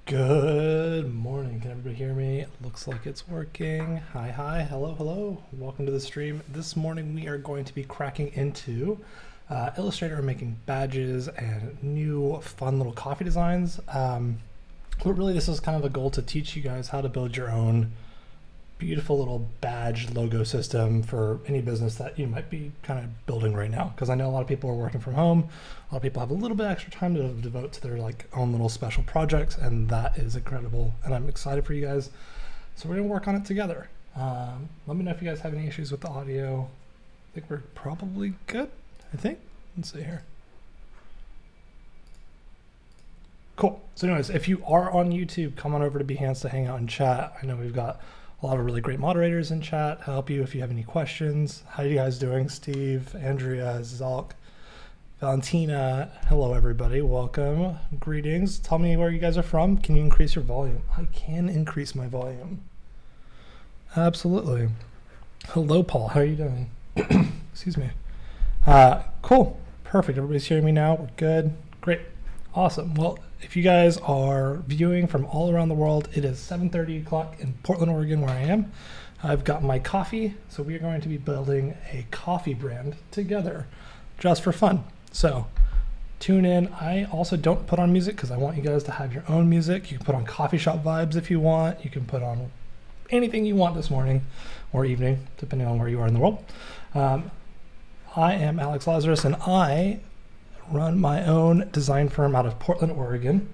Good morning. Can everybody hear me? Looks like it's working. Hi, hello, hello. Welcome to the stream. This morning we are going to be cracking into Illustrator and making badges and new fun little coffee designs. But really this is kind of a goal to teach you guys how to build your own beautiful little badge logo system for any business that you might be kind of building right now. Because I know a lot of people are working from home. A lot of people have a little bit extra time to devote to their own little special projects, and that is incredible. And I'm excited for you guys. So we're gonna work on it together. Let me know if you guys have any issues with the audio. I think we're probably good, I think. Let's see here. Cool. So anyways, if you are on YouTube, come on over to Behance to hang out and chat. I know we've got a lot of really great moderators in chat to help you if you have any questions. How are you guys doing? Steve, Andrea, Zalk, Valentina. Hello, everybody. Welcome. Greetings. Tell me where you guys are from. Can you increase your volume? I can increase my volume. Absolutely. Hello, Paul. How are you doing? Excuse me. Cool. Perfect. Everybody's hearing me now. We're good. Great. Awesome. Well, if you guys are viewing from all around the world, it is 7:30 o'clock in Portland, Oregon, where I am. I've got my coffee, so we are going to be building a coffee brand together just for fun. So tune in. I also don't put on music because I want you guys to have your own music. You can put on coffee shop vibes if you want. You can put on anything you want this morning or evening, depending on where you are in the world. I am Alex Lazaris, and I run my own design firm out of Portland, Oregon,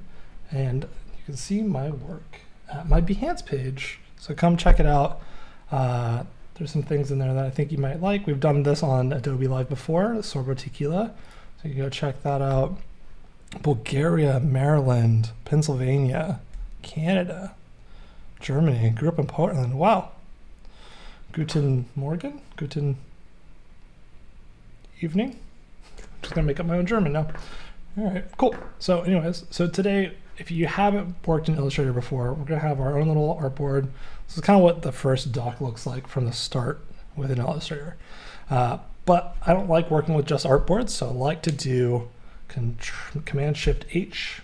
and you can see my work at my Behance page. So come check it out. There's some things in there that I think you might like. We've done this on Adobe Live before, Sorbo Tequila, so you can go check that out. Bulgaria, Maryland, Pennsylvania, Canada, Germany. Grew up in Portland. Wow. Guten Morgen? Guten evening? Just gonna make up my own German now. All right, cool. So anyways, so today, if you haven't worked in Illustrator before, we're gonna have our own little artboard. This is kind of what the first doc looks like from the start within Illustrator. But I don't like working with just artboards, so I like to do Command-Shift-H.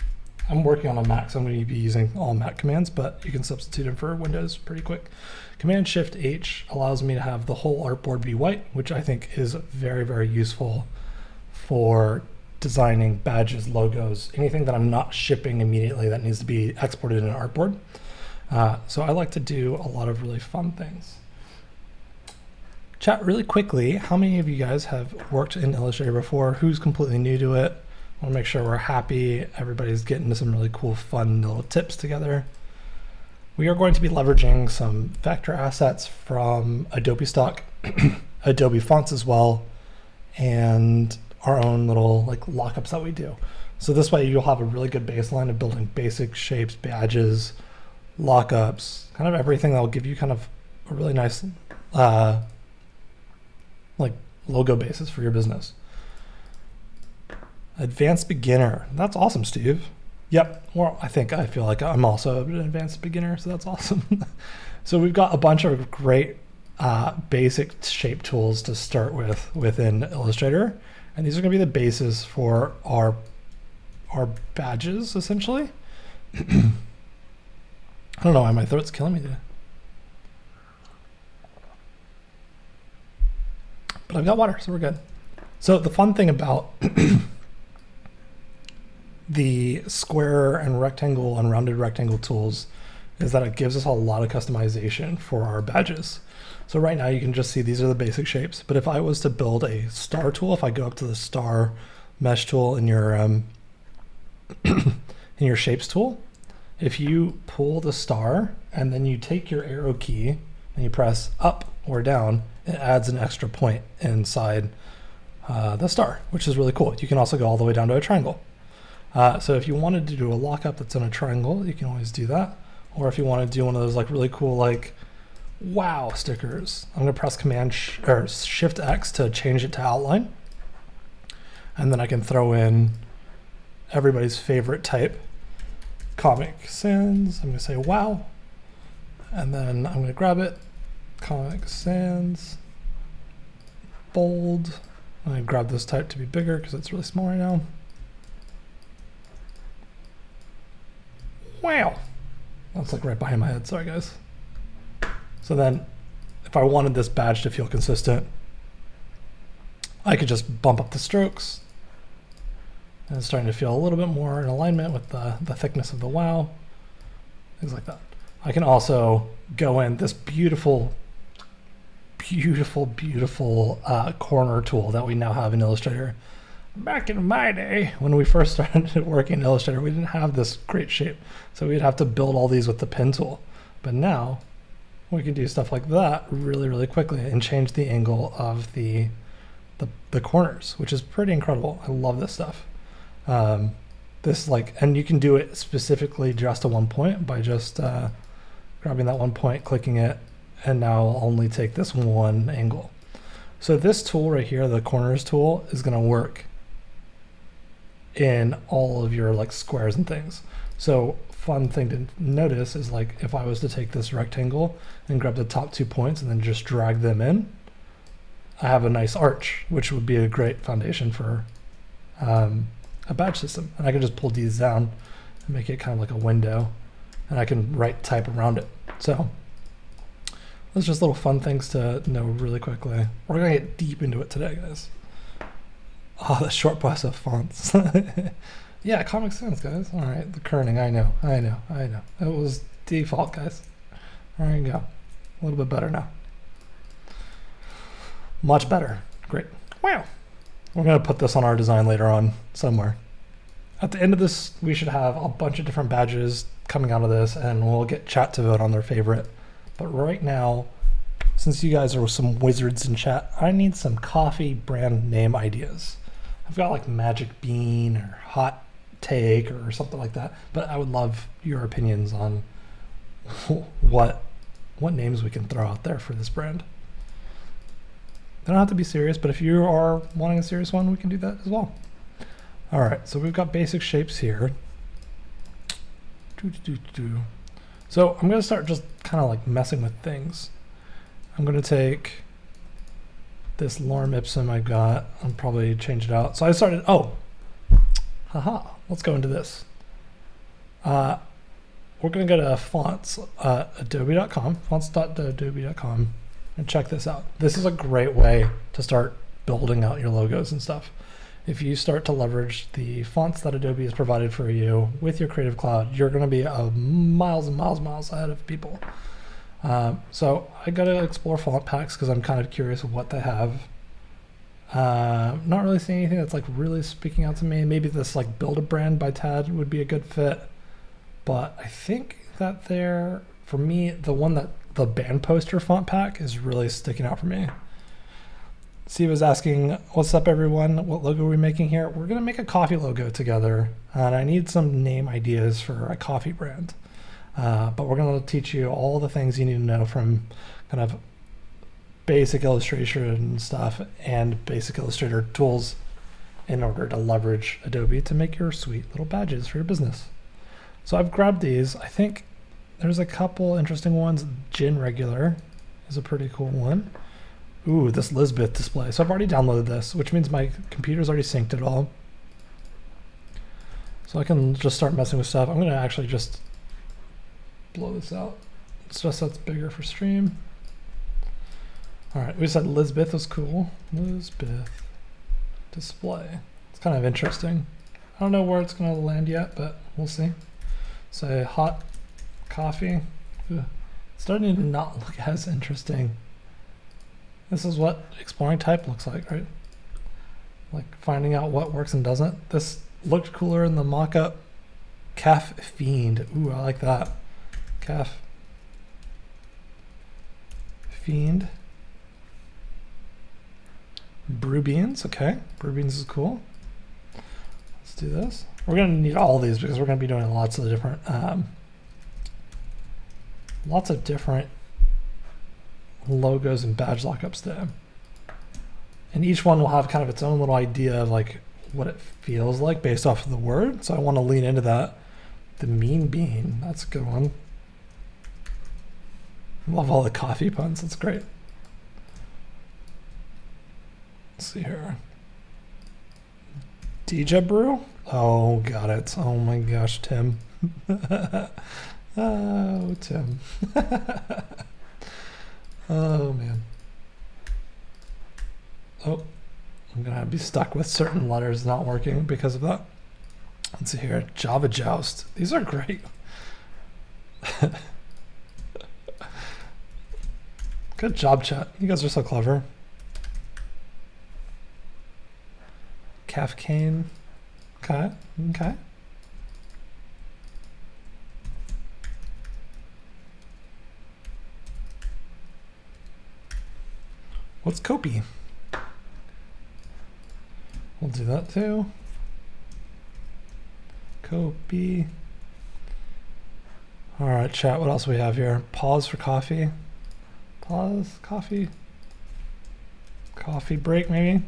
I'm working on a Mac, so I'm going to be using all Mac commands, but you can substitute them for Windows pretty quick. Command-Shift-H allows me to have the whole artboard be white, which I think is very, very useful for designing badges, logos, anything that I'm not shipping immediately that needs to be exported in an artboard. So I like to do a lot of really fun things. Chat really quickly, how many of you guys have worked in Illustrator before? Who's completely new to it? I want to make sure we're happy. Everybody's getting some really cool, fun little tips together. We are going to be leveraging some vector assets from Adobe stock, Adobe fonts as well, and our own little lockups that we do. So this way you'll have a really good baseline of building basic shapes, badges, lockups, kind of everything that will give you kind of a really nice logo basis for your business. Advanced beginner. That's awesome, Steve. Yep. Well, I feel like I'm also an advanced beginner, so that's awesome. So we've got a bunch of great basic shape tools to start with within Illustrator. And these are going to be the basis for our badges, essentially. I don't know why my throat's killing me today. But I've got water, so we're good. So the fun thing about the square and rectangle and rounded rectangle tools is that it gives us a lot of customization for our badges. So right now you can just see these are the basic shapes, but if I was to build a star tool, if I go up to the star mesh tool in your in your shapes tool, if you pull the star and then you take your arrow key and you press up or down, it adds an extra point inside the star, which is really cool. You can also go all the way down to a triangle. So if you wanted to do a lockup that's in a triangle, you can always do that. Or if you want to do one of those really cool wow stickers, I'm going to press Shift X to change it to outline. And then I can throw in everybody's favorite type, Comic Sans. I'm going to say wow. And then I'm going to grab it, Comic Sans, bold. I grab this type to be bigger because it's really small right now. Wow. That's like right behind my head. Sorry, guys. So then if I wanted this badge to feel consistent, I could just bump up the strokes. And it's starting to feel a little bit more in alignment with the thickness of the wow. Things like that. I can also go in this beautiful corner tool that we now have in Illustrator. Back in my day, when we first started working in Illustrator, we didn't have this great shape. So we'd have to build all these with the pen tool. But now we can do stuff like that really, really quickly and change the angle of the corners, which is pretty incredible. I love this stuff. And you can do it specifically just to one point by just grabbing that one point, clicking it, and now I'll only take this one angle. So this tool right here, the corners tool, is going to work in all of your like squares and things. So fun thing to notice is like if I was to take this rectangle and grab the top 2 points and then just drag them in, I have a nice arch, which would be a great foundation for a badge system. And I can just pull these down and make it kind of like a window, and I can write type around it. So those are just little fun things to know really quickly. We're gonna get deep into it today, guys. Oh, the short bus of fonts. Yeah, Comic Sans, guys. All right, the kerning, I know. It was default, guys. There you go. A little bit better now. Much better. Great. Wow. We're gonna put this on our design later on somewhere. At the end of this, we should have a bunch of different badges coming out of this, and we'll get chat to vote on their favorite. But right now, since you guys are some wizards in chat, I need some coffee brand name ideas. I've got like Magic Bean or Hot Take or something like that, but I would love your opinions on what names we can throw out there for this brand. They don't have to be serious, but if you are wanting a serious one, we can do that as well. All right, so we've got basic shapes here. So I'm gonna start just kind of like messing with things. I'm gonna take this lorem ipsum I got and probably change it out. So I started, let's go into this. We're gonna go to fonts, adobe.com, fonts.adobe.com, and check this out. This is a great way to start building out your logos and stuff. If you start to leverage the fonts that Adobe has provided for you with your Creative Cloud, you're going to be miles and miles ahead of people. So I got to explore font packs because I'm kind of curious of what they have. Not really seeing anything that's like really speaking out to me. Maybe this like Build a Brand by Tad would be a good fit. But I think that for me, the band poster font pack is really sticking out for me. Steve was asking, what's up everyone? What logo are we making here? We're gonna make a coffee logo together, and I need some name ideas for a coffee brand. But we're gonna teach you all the things you need to know from kind of basic illustration stuff and basic Illustrator tools in order to leverage Adobe to make your sweet little badges for your business. So I've grabbed these. I think there's a couple interesting ones. Gin Regular is a pretty cool one. Ooh, this Lisbeth display. So I've already downloaded this, which means my computer's already synced it all. So I can just start messing with stuff. I'm going to actually just blow this out. It's just so it's bigger for stream. All right, we said Lisbeth was cool. Lisbeth display. It's kind of interesting. I don't know where it's going to land yet, but we'll see. So hot coffee. Ugh. It's starting to not look as interesting. This is what exploring type looks like, right? Like finding out what works and doesn't. This looked cooler in the mock-up. Calf Fiend. Ooh, I like that. Calf Fiend. Brew beans. Okay, brew beans is cool. Let's do this. We're going to need all these because we're going to be doing lots of different logos and badge lockups there, and each one will have kind of its own little idea of like what it feels like based off of the word. So I want to lean into that. The mean bean, that's a good one. Love all the coffee puns, that's great. Let's see here. DJ Brew, Oh, got it. Oh my gosh, Tim. Oh, Tim. Oh, man. Oh, I'm going to be stuck with certain letters not working because of that. Let's see here. Java Joust. These are great. Good job, chat. You guys are so clever. Kafkane. Okay. Okay. What's copy? We'll do that too. Copy. All right, chat. What else do we have here? Pause for coffee. Pause, coffee. Coffee break, maybe.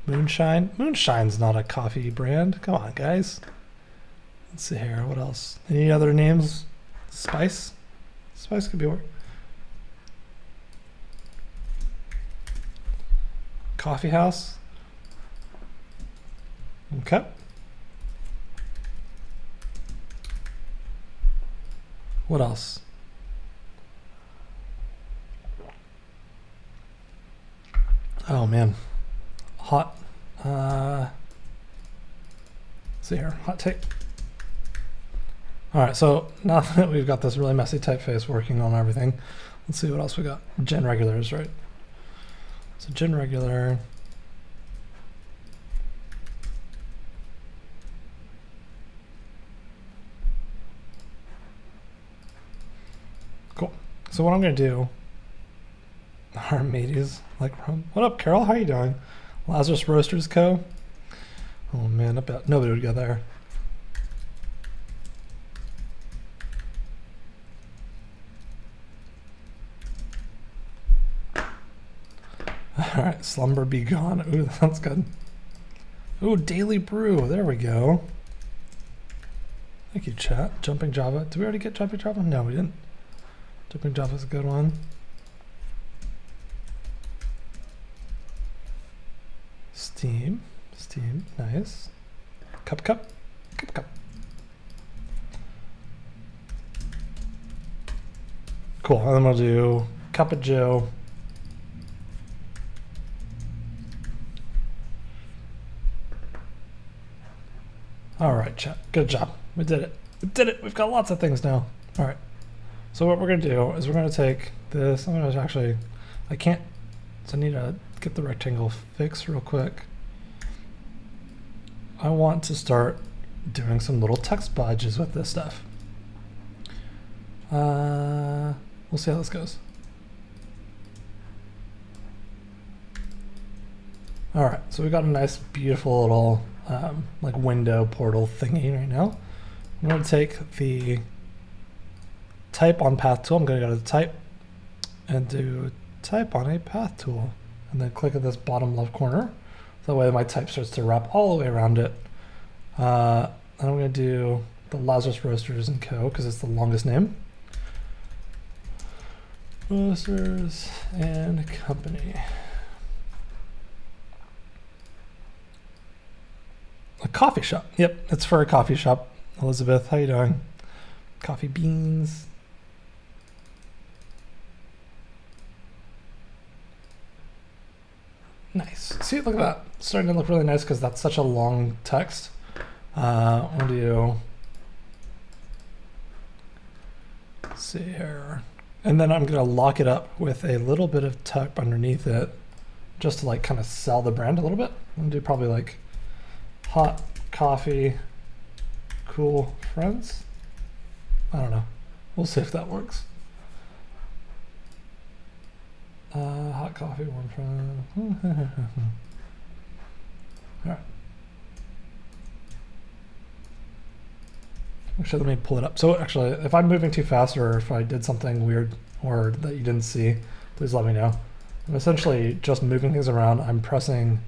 Moonshine. Moonshine's not a coffee brand. Come on, guys. Let's see here. What else? Any other names? Spice? Spice could be work. Coffee house. Okay. What else? Oh man. Hot. Let's see here. Hot take. All right, so now that we've got this really messy typeface working on everything, let's see what else we got. Gen regulars, right? So gen regular. Cool. So what I'm gonna do, our mateys, like, what up, Carol? How are you doing? Lazarus Roasters Co. Oh man, I bet nobody would go there. All right, slumber be gone. Ooh, that's good. Ooh, daily brew. There we go. Thank you, chat. Jumping Java. Did we already get Jumping Java? No, we didn't. Jumping Java is a good one. Steam. Steam. Nice. Cup. Cup. Cool. And then we'll do Cup of Joe. All right, chat. Good job. We did it. We did it. We've got lots of things now. All right. So what we're going to do is we're going to take this. I'm going to actually, I can't, so I need to get the rectangle fixed real quick. I want to start doing some little text budges with this stuff. We'll see how this goes. All right, so we got a nice, beautiful little like window portal thingy right now. I'm going to take the type on path tool. I'm going to go to the type and do type on a path tool, and then click at this bottom left corner. So that way my type starts to wrap all the way around it. And I'm going to do the Lazarus Roasters & Co. because it's the longest name. Roasters and Company. A coffee shop. Yep, it's for a coffee shop. Elizabeth, how you doing? Coffee beans. Nice. See, look at that. It's starting to look really nice because that's such a long text. We'll do. Let's see here. And then I'm going to lock it up with a little bit of type underneath it just to like kind of sell the brand a little bit. I'm going to do probably like hot coffee, cool friends. I don't know. We'll see if that works. Hot coffee, warm friend. All right. Actually, let me pull it up. So actually, if I'm moving too fast or if I did something weird or that you didn't see, please let me know. I'm essentially just moving things around. I'm pressing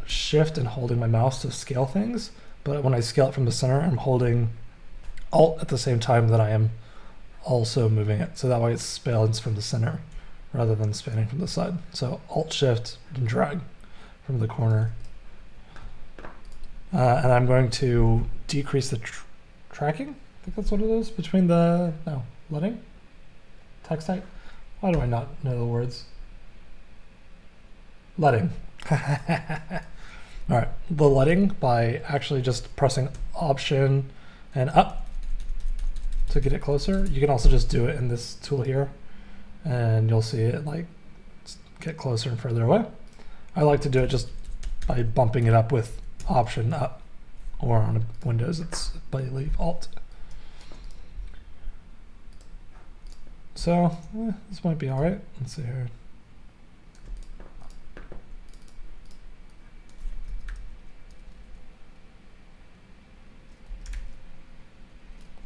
Shift and holding my mouse to scale things, but when I scale it from the center, I'm holding Alt at the same time that I am also moving it. So that way it spans from the center rather than spanning from the side. So Alt Shift and drag from the corner. And I'm going to decrease the tracking. I think that's what it is between the leading text type. Why do I not know the words? Leading. All right, the leading by actually just pressing Option and up to get it closer. You can also just do it in this tool here, and you'll see it like get closer and further away. I like to do it just by bumping it up with Option up, or on Windows it's by leave Alt. So this might be all right. Let's see here.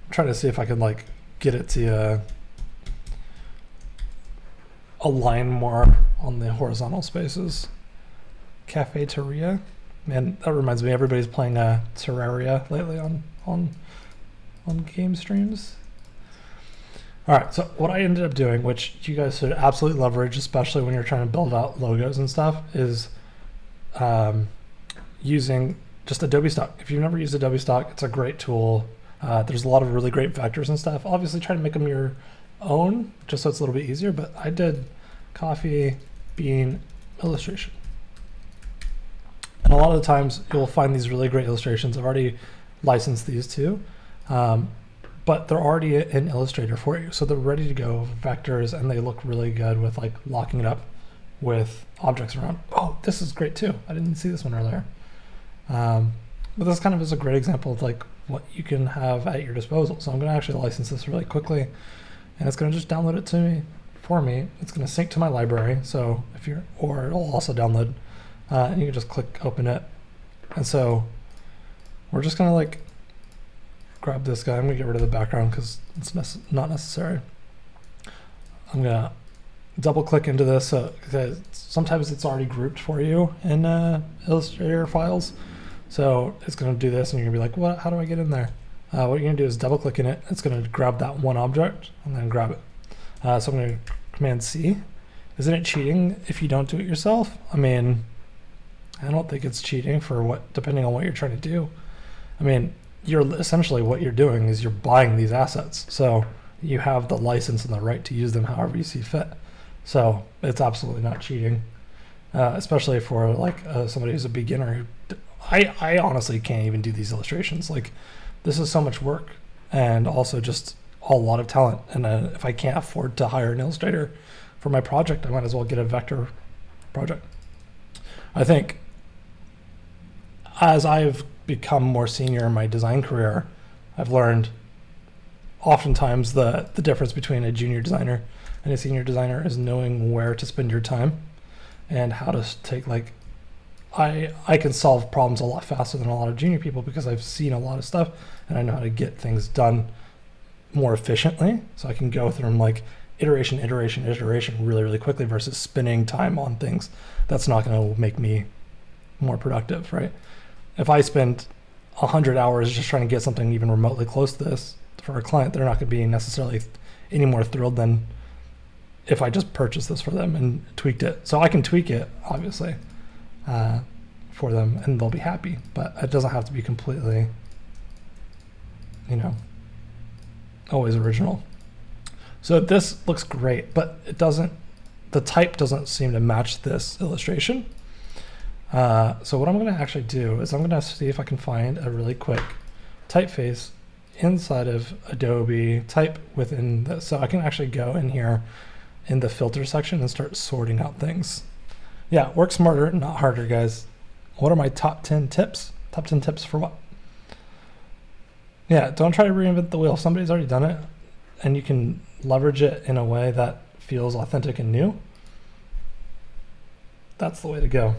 Try to see if I can like get it to align more on the horizontal spaces. Cafeteria, man, that reminds me. Everybody's playing Terraria lately on game streams. All right, so what I ended up doing, which you guys should absolutely leverage, especially when you're trying to build out logos and stuff, is using just Adobe Stock. If you've never used Adobe Stock, it's a great tool. There's a lot of really great vectors and stuff. Obviously, try to make them your own, just so it's a little bit easier. But I did coffee bean illustration. And a lot of the times, you'll find these really great illustrations. I've already licensed these too. But they're already in Illustrator for you. So they're ready to go, vectors, and they look really good with like locking it up with objects around. Oh, this is great too. I didn't see this one earlier. But this kind of is a great example of like what you can have at your disposal. So I'm going to actually license this really quickly, and it's going to just download it to me for me. It's going to sync to my library. So if you're, or it'll also download, and you can just click open it. And so we're just going to like grab this guy. I'm going to get rid of the background because it's not necessary. I'm going to double click into this because sometimes it's already grouped for you in Illustrator files. So it's going to do this, and you're going to be like, "What? How do I get in there?" What you're going to do is double click in it. It's going to grab that one object and then grab it. So I'm going to Command C. Isn't it cheating if you don't do it yourself? I mean, I don't think it's cheating for what, depending on what you're trying to do. I mean, you're essentially what you're doing is you're buying these assets. So you have the license and the right to use them however you see fit. So it's absolutely not cheating, especially for like somebody who's a beginner who. I honestly can't even do these illustrations. Like, this is so much work and also just a lot of talent. And if I can't afford to hire an illustrator for my project, I might as well get a vector project. I think as I've become more senior in my design career, I've learned oftentimes the difference between a junior designer and a senior designer is knowing where to spend your time and how to take like, I can solve problems a lot faster than a lot of junior people because I've seen a lot of stuff and I know how to get things done more efficiently. So I can go through them like iteration really, really quickly versus spending time on things. That's not going to make me more productive, right? If I spend 100 hours just trying to get something even remotely close to this for a client, they're not going to be necessarily any more thrilled than if I just purchased this for them and tweaked it. So I can tweak it, obviously. For them, and they'll be happy, but it doesn't have to be completely, always original. So this looks great, but it doesn't, the type doesn't seem to match this illustration. So what I'm going to actually do is I'm going to see if I can find a really quick typeface inside of Adobe type within this. So I can actually go in here in the filter section and start sorting out things. Yeah, work smarter, not harder, guys. What are my top 10 tips? Top 10 tips for what? Yeah, don't try to reinvent the wheel. Somebody's already done it, and you can leverage it in a way that feels authentic and new. That's the way to go.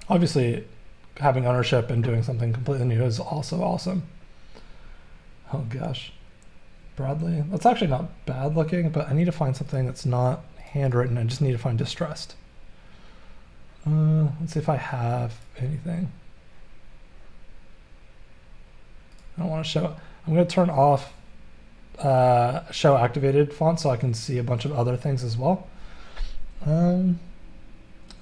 Obviously, having ownership and doing something completely new is also awesome. Oh gosh. Broadly, that's actually not bad looking, but I need to find something that's not handwritten. I just need to find distressed. Let's see if I have anything. I don't want to show. I'm going to turn off show activated font so I can see a bunch of other things as well.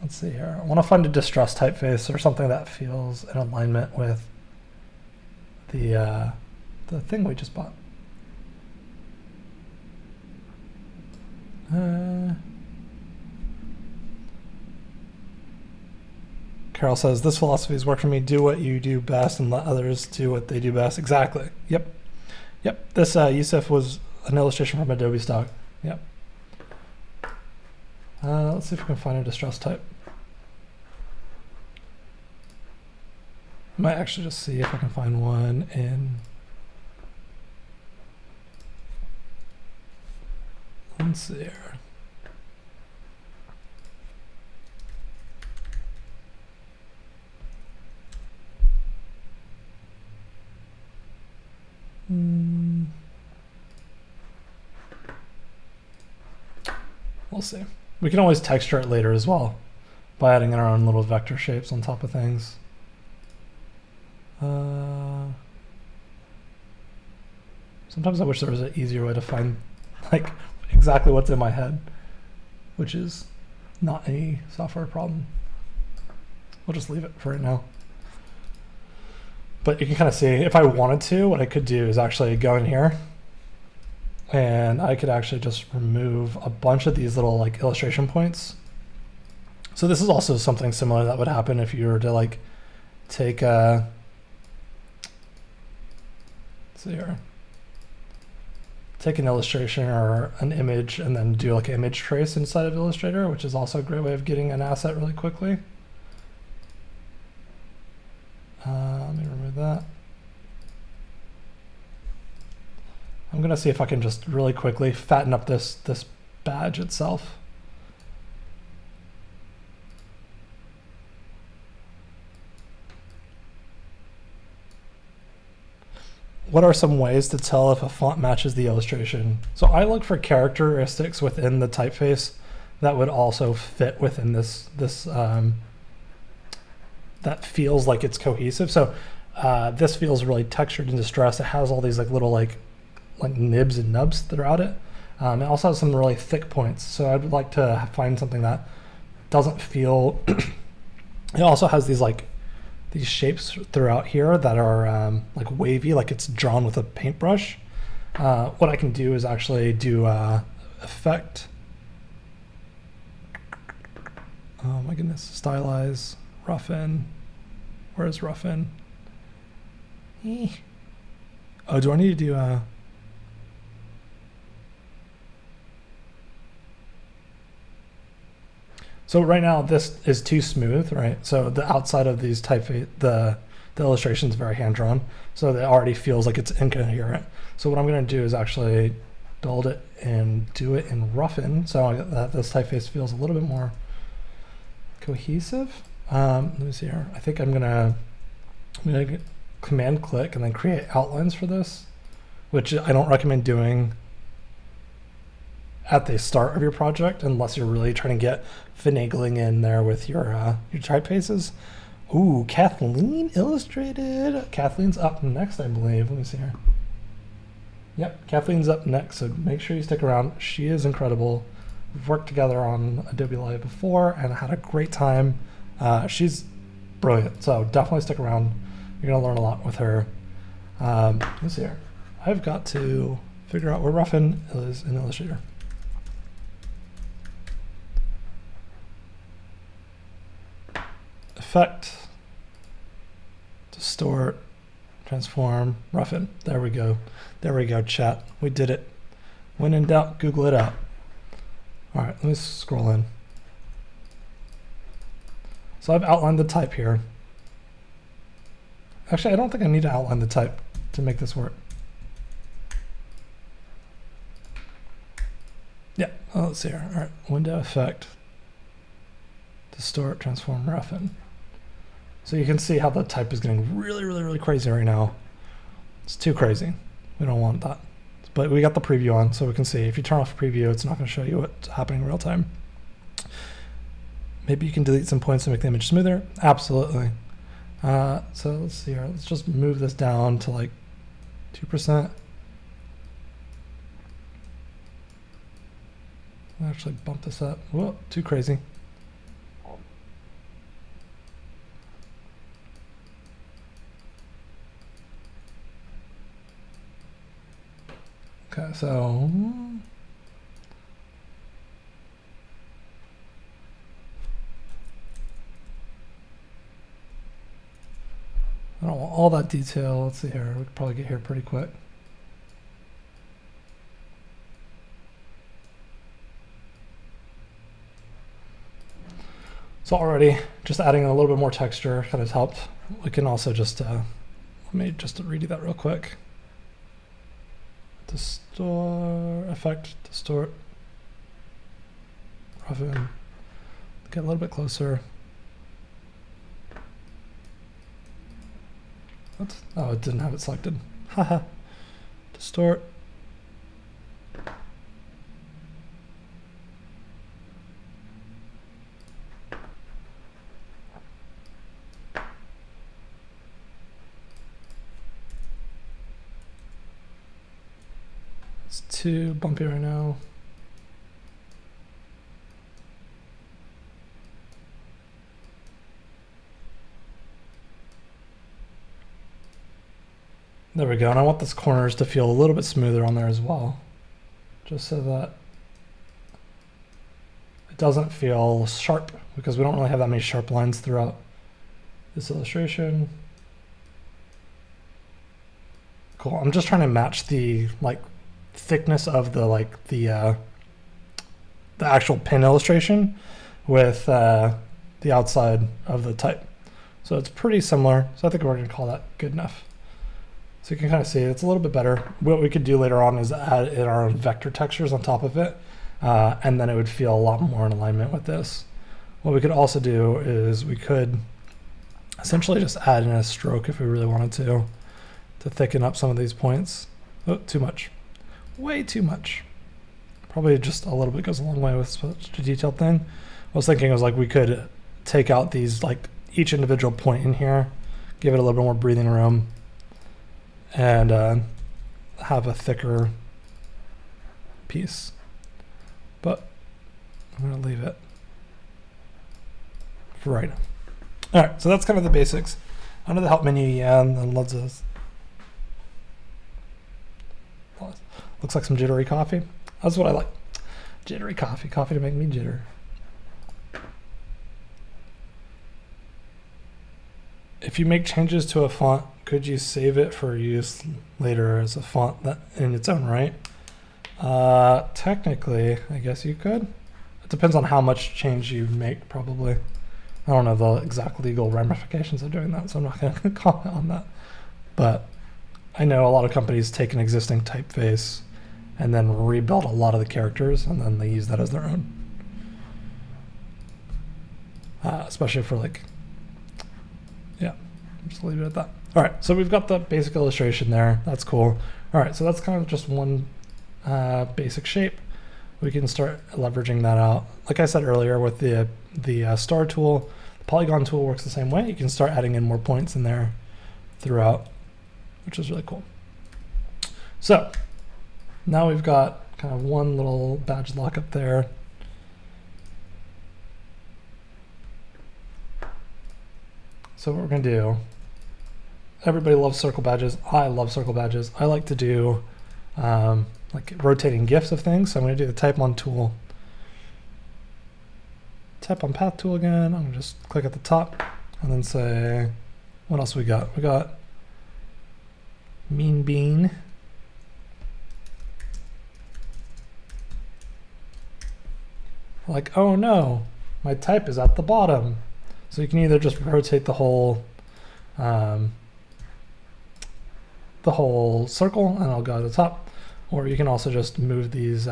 let's see here. I want to find a distress typeface or something that feels in alignment with the thing we just bought. Carol says, this philosophy has worked for me. Do what you do best and let others do what they do best. Exactly. Yep. Yep. This Yusuf was an illustration from Adobe stock. Yep. Let's see if we can find a distress type. I might actually just see if I can find one in... Let's see here. We'll see. We can always texture it later as well by adding in our own little vector shapes on top of things. Sometimes I wish there was an easier way to find like exactly what's in my head, which is not a software problem. We'll just leave it for right now. But you can kind of see, if I wanted to, what I could do is actually go in here and I could actually just remove a bunch of these little like illustration points. So this is also something similar that would happen if you were to like take a, let's see here, take an illustration or an image and then do like an image trace inside of Illustrator, which is also a great way of getting an asset really quickly. Let me remove that. I'm gonna see if I can just really quickly fatten up this badge itself. What are some ways to tell if a font matches the illustration? So I look for characteristics within the typeface that would also fit within this that feels like it's cohesive. So this feels really textured and distressed. It has all these like little like nibs and nubs throughout it. It also has some really thick points. So I'd like to find something that doesn't feel. It also has these like these shapes throughout here that are like wavy, like it's drawn with a paintbrush. What I can do is actually do effect. Oh my goodness, stylize, roughen. Where is roughen? Oh, do I need to do So right now this is too smooth, right? So the outside of these typeface, the illustration is very hand-drawn, so it already feels like it's incoherent. So what I'm going to do is actually build it and do it in roughen, so that this typeface feels a little bit more cohesive. Let me see here. I think I'm gonna command click and then create outlines for this, which I don't recommend doing at the start of your project unless you're really trying to get finagling in there with your typefaces. Ooh, Kathleen illustrated. Kathleen's up next, I believe. Let me see here. Yep, Kathleen's up next, so make sure you stick around. She is incredible. We've worked together on Adobe Live before and had a great time. She's brilliant, so definitely stick around. You're gonna learn a lot with her. Let's see here. I've got to figure out where roughen is in Illustrator. Effect, distort, transform, roughen. There we go. There we go, chat. We did it. When in doubt, Google it out. All right, let me scroll in. So I've outlined the type here. Actually, I don't think I need to outline the type to make this work. Yeah, let's see here. All right, window effect, distort, transform, roughen. So you can see how the type is getting really, really, really crazy right now. It's too crazy. We don't want that. But we got the preview on, so we can see. If you turn off preview, it's not going to show you what's happening in real time. Maybe you can delete some points to make the image smoother. Absolutely. So let's see here. Let's just move this down to like 2%. I'll actually bump this up. Whoa, too crazy. Okay, so I don't want all that detail. Let's see here. We could probably get here pretty quick. So already just adding a little bit more texture kind of helped. We can also just, let me just redo that real quick. Distort, effect, distort, roughen, get a little bit closer. What? Oh, it didn't have it selected. Haha. Distort. It's too bumpy right now. There we go, and I want this corners to feel a little bit smoother on there as well, just so that it doesn't feel sharp, because we don't really have that many sharp lines throughout this illustration. Cool, I'm just trying to match the thickness of the actual pin illustration with the outside of the type. So it's pretty similar, so I think we're gonna call that good enough. So you can kind of see it's a little bit better. What we could do later on is add in our own vector textures on top of it, and then it would feel a lot more in alignment with this. What we could also do is we could essentially just add in a stroke if we really wanted to thicken up some of these points. Oh, too much. Way too much. Probably just a little bit goes a long way with such a detailed thing. I was thinking was we could take out these, each individual point in here, give it a little bit more breathing room, and have a thicker piece. But I'm going to leave it for right now. All right, so that's kind of the basics. Under the help menu, yeah, and then looks like some jittery coffee. That's what I like. Jittery coffee to make me jitter. If you make changes to a font, could you save it for use later as a font that in its own right? Technically, I guess you could. It depends on how much change you make, probably. I don't know the exact legal ramifications of doing that, so I'm not going to comment on that. But I know a lot of companies take an existing typeface and then rebuild a lot of the characters, and then they use that as their own. Especially for yeah, just leave it at that. All right, so we've got the basic illustration there. That's cool. All right, so that's kind of just one basic shape. We can start leveraging that out. Like I said earlier, with the star tool, the polygon tool works the same way. You can start adding in more points in there throughout, which is really cool. So now we've got kind of one little badge lock up there. So what we're going to do, everybody loves circle badges. I love circle badges. I like to do rotating GIFs of things. So I'm going to do the type on tool. Tap on path tool again. I'm going to just click at the top and then say, what else we got? We got mean bean. Oh no, my type is at the bottom. So you can either just rotate the whole circle and I'll go to the top, or you can also just move these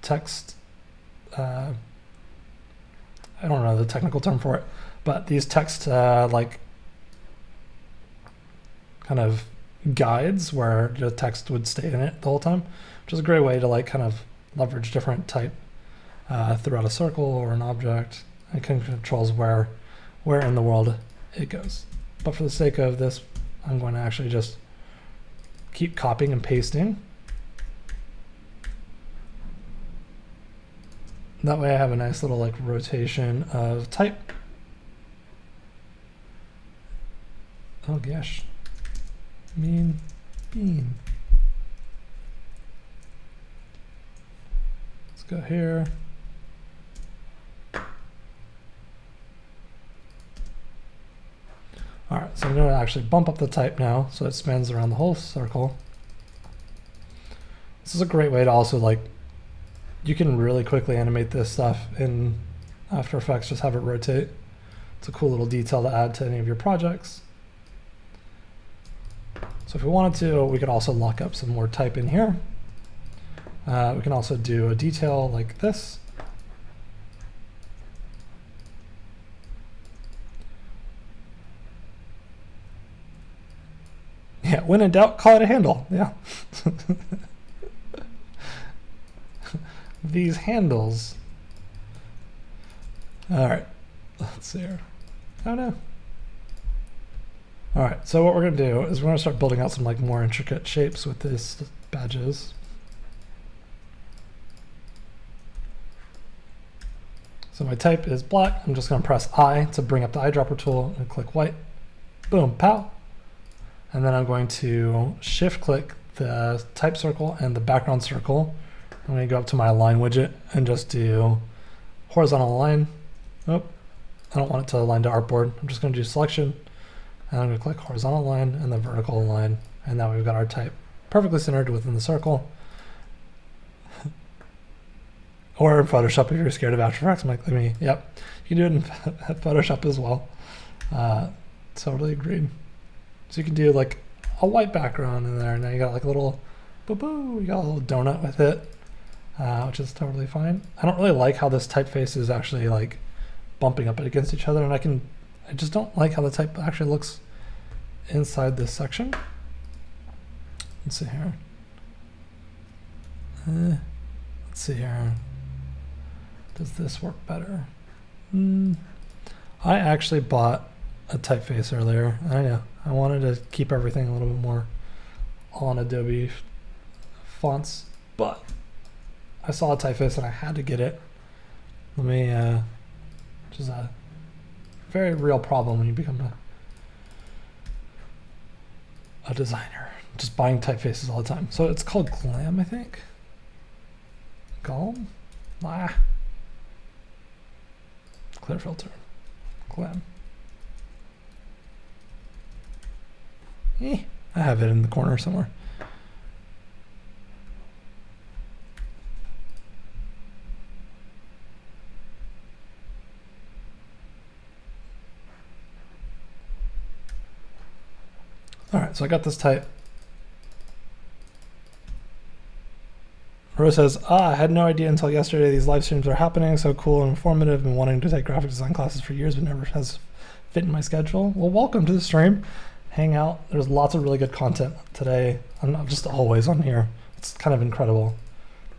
text, I don't know the technical term for it, but these text kind of guides where the text would stay in it the whole time, which is a great way to kind of leverage different type throughout a circle or an object. It controls where in the world it goes. But for the sake of this, I'm going to actually just keep copying and pasting. That way I have a nice little rotation of type. Oh gosh. Mean bean. go here. All right, so I'm going to actually bump up the type now so it spans around the whole circle. This is a great way to also, like, you can really quickly animate this stuff in After Effects, just have it rotate. It's a cool little detail to add to any of your projects. So if we wanted to, we could also lock up some more type in here. We can also do a detail like this. Yeah, when in doubt, call it a handle. Yeah. These handles. All right, let's see here. Oh no. All right, so what we're gonna do is we're gonna start building out some like more intricate shapes with these badges. So my type is black. I'm just gonna press I to bring up the eyedropper tool and click white. Boom, pow. And then I'm going to shift click the type circle and the background circle. I'm going to go up to my align widget and just do horizontal align. Oh, I don't want it to align to artboard. I'm just going to do selection and I'm going to click horizontal align and then vertical align. And now we've got our type perfectly centered within the circle. Or in Photoshop if you're scared of After Effects, like me. Yep, you can do it in Photoshop as well. Totally agreed. So you can do like a white background in there. Now you got like a little boo-boo, you got a little donut with it, which is totally fine. I don't really like how this typeface is actually like bumping up against each other, and I just don't like how the type actually looks inside this section. Let's see here. Let's see here. Does this work better? I actually bought a typeface earlier. I know. I wanted to keep everything a little bit more on Adobe fonts, but I saw a typeface and I had to get it. Let me, which is a very real problem when you become a designer, just buying typefaces all the time. So it's called Glam, I think. Glam? Clear filter. Glam. I have it in the corner somewhere. All right, so I got this type. Rose says, I had no idea until yesterday these live streams are happening. So cool and informative. Been wanting to take graphic design classes for years, but never has fit in my schedule. Well, welcome to the stream. Hang out. There's lots of really good content today. I'm just always on here. It's kind of incredible.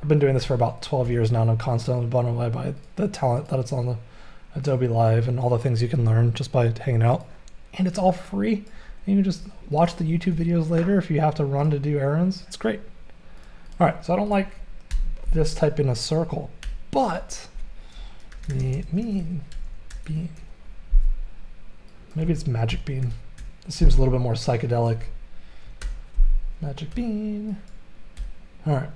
I've been doing this for about 12 years now, and I'm constantly blown away by the talent that it's on the Adobe Live and all the things you can learn just by hanging out. And it's all free. And you can just watch the YouTube videos later if you have to run to do errands. It's great. All right, so I don't like this type in a circle, but the mean bean. Maybe it's magic bean. It seems a little bit more psychedelic. Magic bean. All right.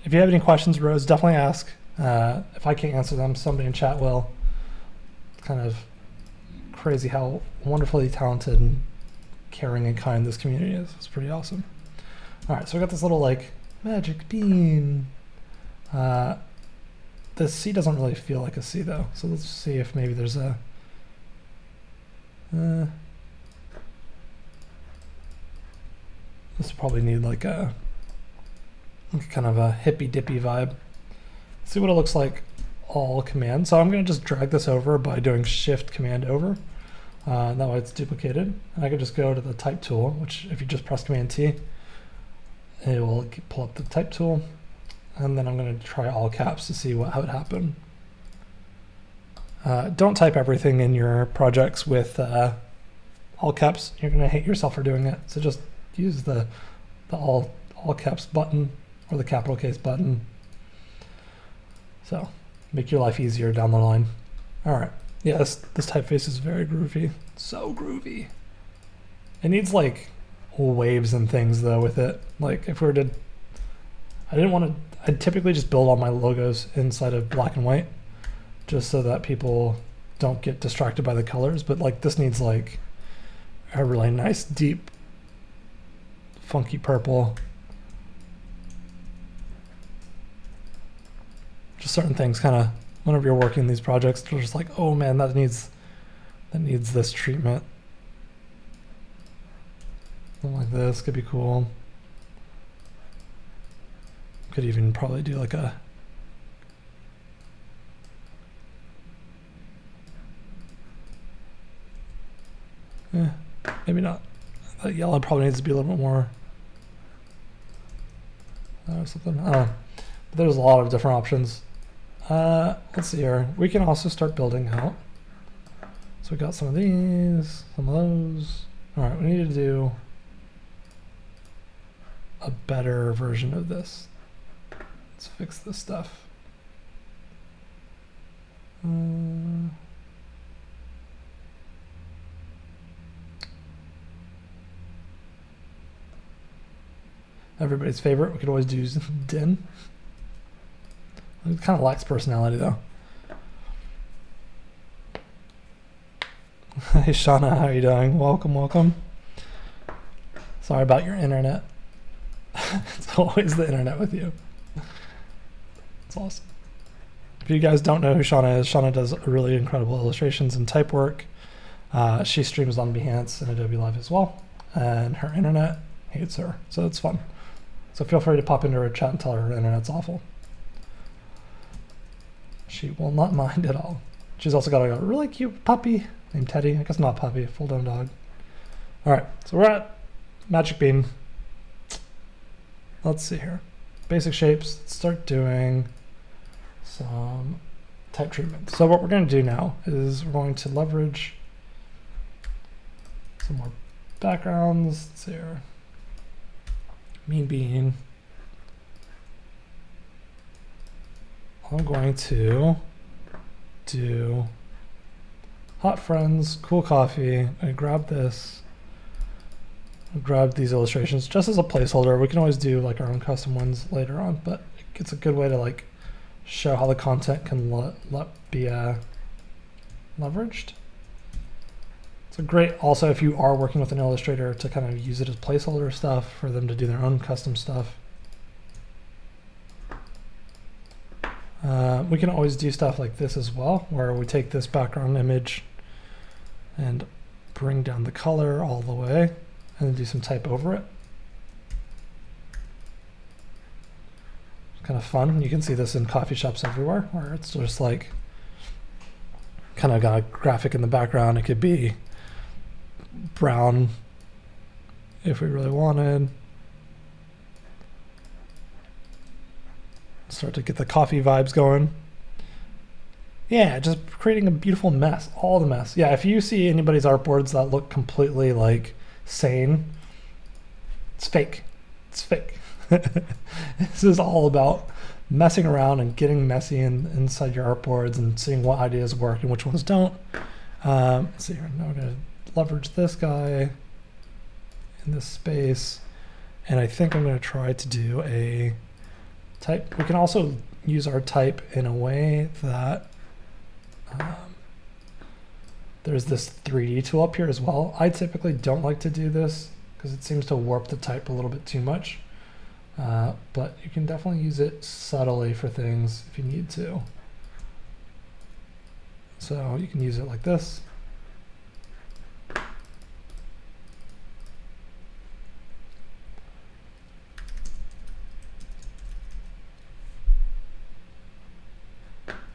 If you have any questions, Rose, definitely ask. If I can't answer them, somebody in chat will. It's kind of crazy how wonderfully talented and caring and kind this community is. It's pretty awesome. All right, so we got this little like magic bean. The C doesn't really feel like a C though. So let's see if maybe there's a this probably need like a kind of a hippy dippy vibe. See what it looks like all command. So I'm going to just drag this over by doing shift command over. That way it's duplicated. And I could just go to the type tool, which if you just press command T, it will pull up the type tool. And then I'm going to try all caps to see how it happened. Don't type everything in your projects with all caps. You're going to hate yourself for doing it. So just use the all caps button or the capital case button. So make your life easier down the line. All right. Yeah, this typeface is very groovy. So groovy. It needs like waves and things though with it. Like if we were to I didn't want to, I typically just build all my logos inside of black and white just so that people don't get distracted by the colors, but like this needs like a really nice deep funky purple. Just certain things kind of, whenever you're working these projects, they're just like, oh man, that needs this treatment. Something like this could be cool. Could even probably do like a maybe not. That yellow probably needs to be a little bit more something. I don't know. But there's a lot of different options. Let's see here. We can also start building out. So we got some of these, some of those. All right, we need to do a better version of this. Let's fix this stuff. Everybody's favorite. We could always do din. It kind of lacks personality though. Hey Shauna, how are you doing? Welcome, welcome. Sorry about your internet. It's always the internet with you. It's awesome. If you guys don't know who Shauna is, Shauna does really incredible illustrations and type work. She streams on Behance and Adobe Live as well. And her internet hates her, so it's fun. So feel free to pop into her chat and tell her internet's awful. She will not mind at all. She's also got a really cute puppy named Teddy. I guess not puppy, a full-blown dog. All right, so we're at Magic Bean. Let's see here. Basic shapes. Let's start doing some type treatment. So what we're going to do now is we're going to leverage some more backgrounds. Let's see here. Mean Bean. I'm going to do Hot Friends, Cool Coffee. I grab this. I'll grab these illustrations just as a placeholder. We can always do like our own custom ones later on, but it's a good way to like show how the content can be leveraged. It's a great also if you are working with an illustrator to kind of use it as placeholder stuff for them to do their own custom stuff. We can always do stuff like this as well, where we take this background image and bring down the color all the way and then do some type over it. It's kind of fun. You can see this in coffee shops everywhere, where it's just like kind of got a graphic in the background. It could be brown if we really wanted. Start to get the coffee vibes going. Yeah, just creating a beautiful mess, all the mess. Yeah, if you see anybody's artboards that look completely like sane, it's fake. It's fake. This is all about messing around and getting messy inside your artboards and seeing what ideas work and which ones don't. Let's see here. Now we're going to leverage this guy in this space. And I think I'm going to try to do a type. We can also use our type in a way that there's this 3D tool up here as well. I typically don't like to do this because it seems to warp the type a little bit too much. But you can definitely use it subtly for things if you need to. So you can use it like this.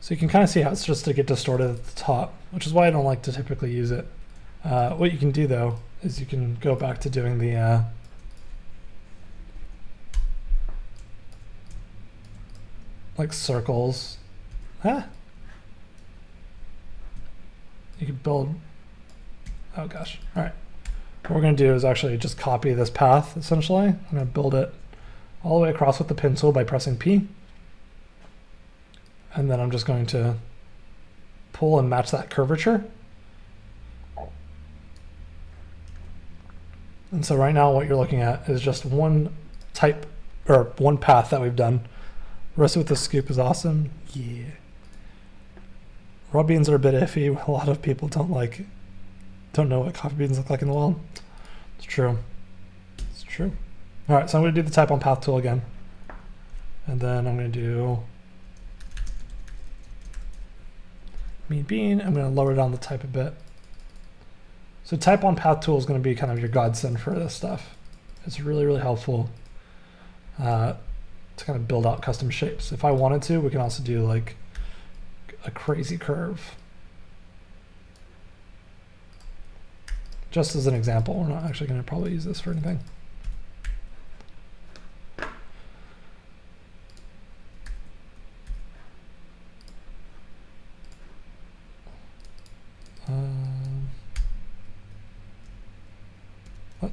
So you can kind of see how it's just to get distorted at the top, which is why I don't like to typically use it. What you can do though, is you can go back to doing the like circles. Huh? You could build, oh gosh, all right. What we're gonna do is actually just copy this path, essentially. I'm gonna build it all the way across with the pen tool by pressing P. And then I'm just going to pull and match that curvature. And so right now what you're looking at is just one type or one path that we've done. Roasted with a scoop is awesome. Yeah. Raw beans are a bit iffy. A lot of people don't know what coffee beans look like in the wild. It's true. It's true. All right, so I'm going to do the type on path tool again. And then I'm going to do mean bean. I'm going to lower down the type a bit. So type on path tool is going to be kind of your godsend for this stuff. It's really, really helpful to kind of build out custom shapes. If I wanted to, we can also do like a crazy curve. Just as an example, we're not actually going to probably use this for anything. What?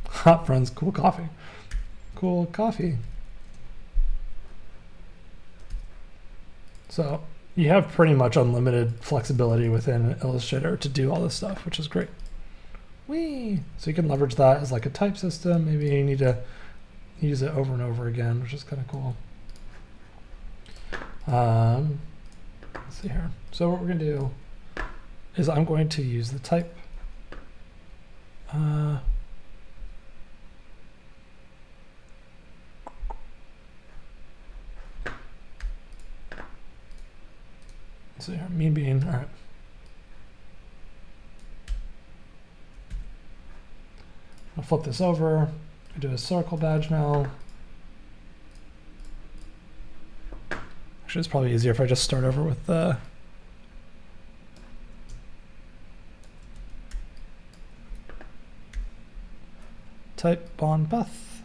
Hot friends, cool coffee. Cool coffee. So you have pretty much unlimited flexibility within Illustrator to do all this stuff, which is great. Whee! So you can leverage that as like a type system. Maybe you need to use it over and over again, which is kind of cool. Let's see here. So what we're going to do is I'm going to use the type. Let's see here, mean bean. All right. I'll flip this over. Do a circle badge now. Actually, it's probably easier if I just start over with the type on path.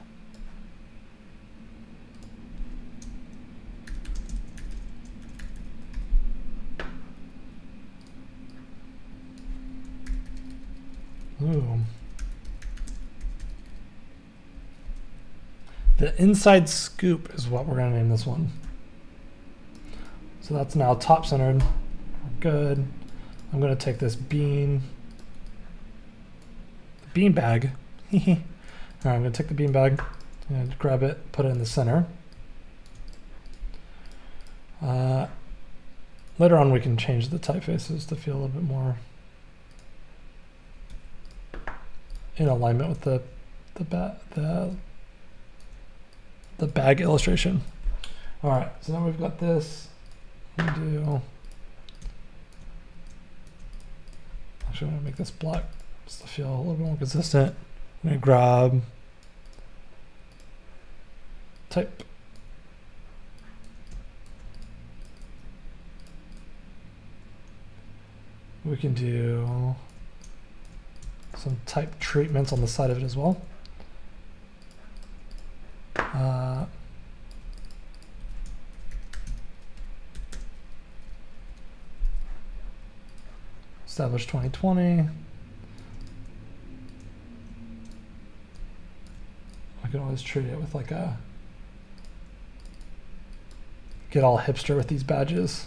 Ooh. The inside scoop is what we're going to name this one. So that's now top centered. We're good. I'm going to take this bean bag. All right, I'm going to take the bean bag and grab it, put it in the center. Later on, we can change the typefaces to feel a little bit more in alignment with the bag illustration. All right, so now we've got this. Actually, I'm gonna make this black just to feel a little bit more consistent. I'm gonna grab type. We can do some type treatments on the side of it as well. Establish 2020. I can always treat it with like get all hipster with these badges.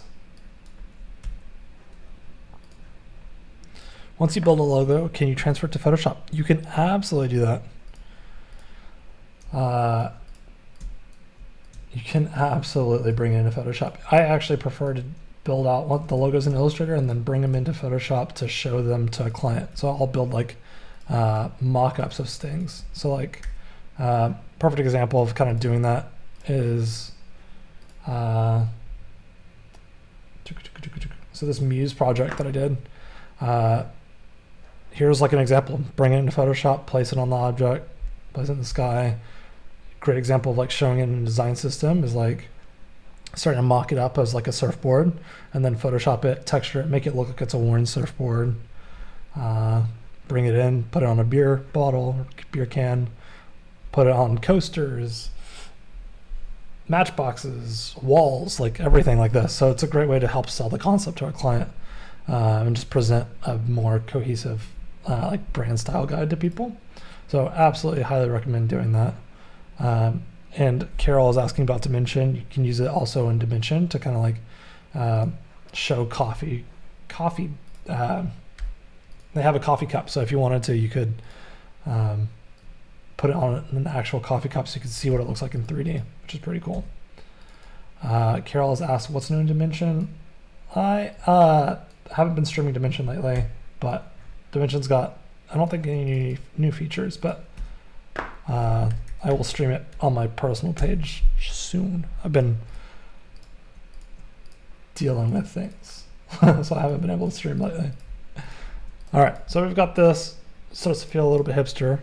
Once you build a logo, can you transfer it to Photoshop? You can absolutely do that. You can absolutely bring it into Photoshop. I actually prefer to build out the logos in Illustrator and then bring them into Photoshop to show them to a client. So I'll build like mock-ups of things. So like perfect example of kind of doing that is so this Muse project that I did. Here's like an example. Bring it into Photoshop, place it on the object, place it in the sky. Great example of like showing it in a design system is like starting to mock it up as like a surfboard and then Photoshop it, texture it, make it look like it's a worn surfboard. Bring it in, put it on a beer bottle or beer can, put it on coasters, matchboxes, walls, like everything like this. So it's a great way to help sell the concept to our client and just present a more cohesive like brand style guide to people. So absolutely highly recommend doing that. And Carol is asking about dimension. You can use it also in dimension to kind of like show coffee. They have a coffee cup, so if you wanted to, you could put it on an actual coffee cup so you can see what it looks like in 3D, which is pretty cool. Carol has asked, what's new in Dimension? I haven't been streaming Dimension lately, but Dimension's got, I don't think, any new features, but I will stream it on my personal page soon. I've been dealing with things, so I haven't been able to stream lately. All right, so we've got this. It starts to feel a little bit hipster.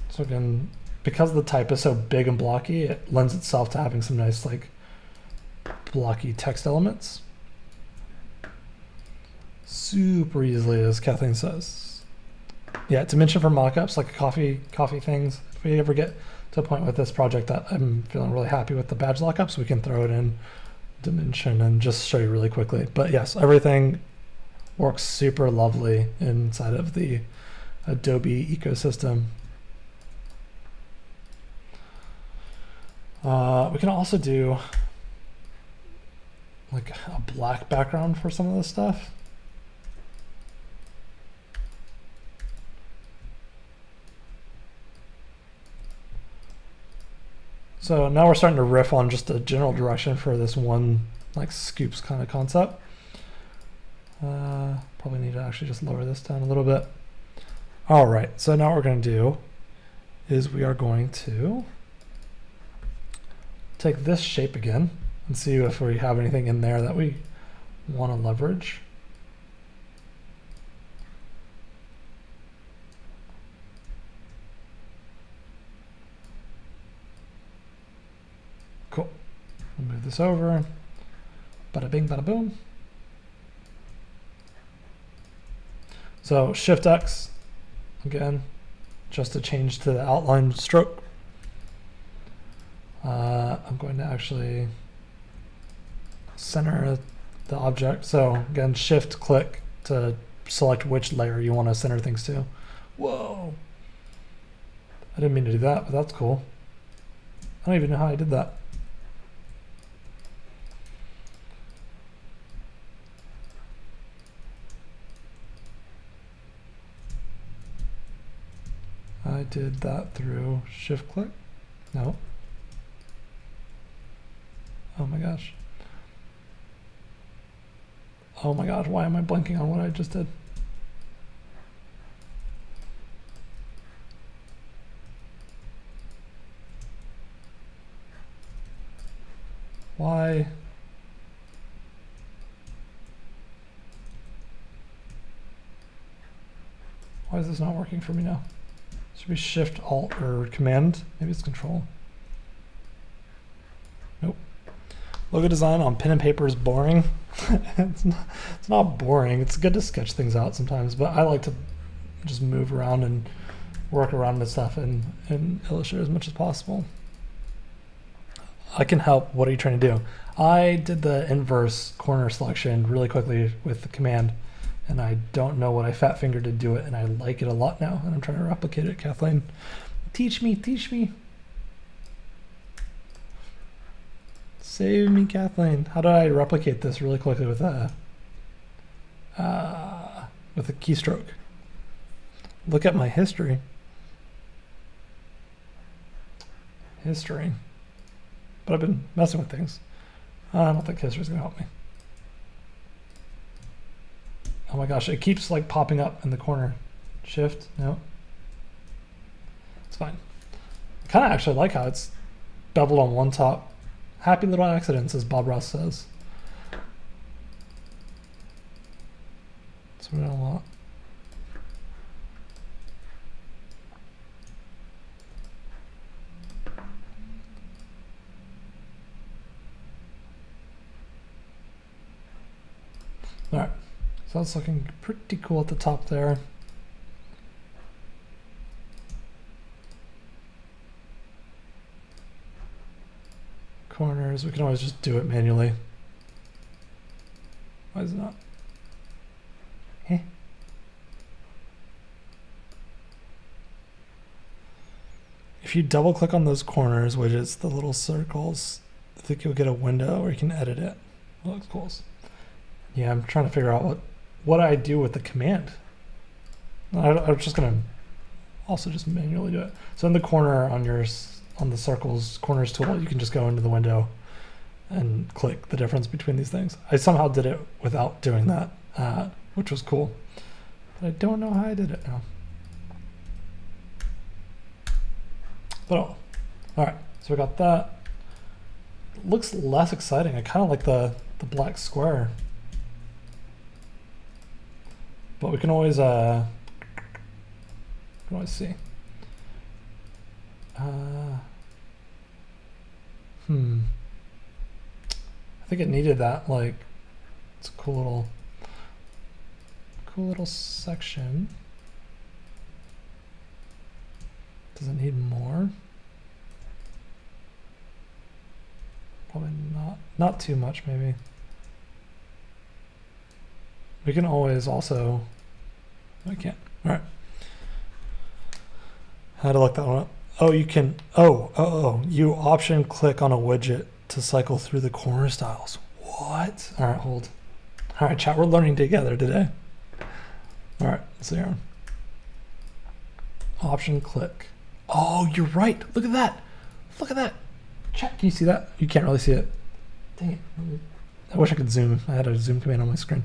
So again, because the type is so big and blocky, it lends itself to having some nice like blocky text elements. Super easily, as Kathleen says. Yeah, Dimension for mockups, like coffee things. If we ever get to a point with this project that I'm feeling really happy with the badge lockups, we can throw it in Dimension and just show you really quickly. But yes, everything works super lovely inside of the Adobe ecosystem. We can also do like a black background for some of this stuff. So now we're starting to riff on just a general direction for this one like scoops kind of concept. Probably need to actually just lower this down a little bit. All right, so now what we're going to do is we are going to take this shape again and see if we have anything in there that we want to leverage. Cool. We'll move this over. Bada bing, bada boom. So Shift X, again, just to change to the outline stroke. I'm going to actually center the object. So again, Shift click to select which layer you want to center things to. Whoa. I didn't mean to do that, but that's cool. I don't even know how I did that. I did that through Shift click. No. Oh my gosh. Oh my gosh, why am I blanking on what I just did? Why? Why is this not working for me now? Should be Shift Alt or Command? Maybe it's Control. Nope. Logo design on pen and paper is boring. It's not boring. It's good to sketch things out sometimes, but I like to just move around and work around with stuff and Illustrator as much as possible. I can help. What are you trying to do? I did the inverse corner selection really quickly with the command, and I don't know what I fat fingered to do it, and I like it a lot now, and I'm trying to replicate it. Kathleen, teach me, teach me. Save me, Kathleen. How do I replicate this really quickly with a keystroke? Look at my history. History. But I've been messing with things. I don't think history is going to help me. Oh my gosh, it keeps like popping up in the corner. Shift, no. It's fine. I kind of actually like how it's beveled on one top. Happy little accidents, as Bob Ross says. That's what I want. All right, so that's looking pretty cool at the top there. Corners, we can always just do it manually. Why is it not? Eh. If you double click on those corners, which is the little circles, I think you'll get a window where you can edit it. It looks cool. Yeah, I'm trying to figure out what I do with the command. I was just gonna also just manually do it. So in the corner on the circles corners tool, you can just go into the window and click the difference between these things. I somehow did it without doing that, which was cool. But I don't know how I did it now. But all right, so we got that. Looks less exciting. I kind of like the black square, but we can always see. I think it needed that. Like, it's a cool little section. Does it need more? Probably not too much, maybe. We can always also, I can't. All right. How to look that one up? Oh, you can, you option click on a widget to cycle through the corner styles. What? All right, hold. All right, chat, we're learning together today. All right, let's see here. Option click. Oh, you're right. Look at that. Look at that. Chat, can you see that? You can't really see it. Dang it. I wish I could zoom. I had a zoom command on my screen.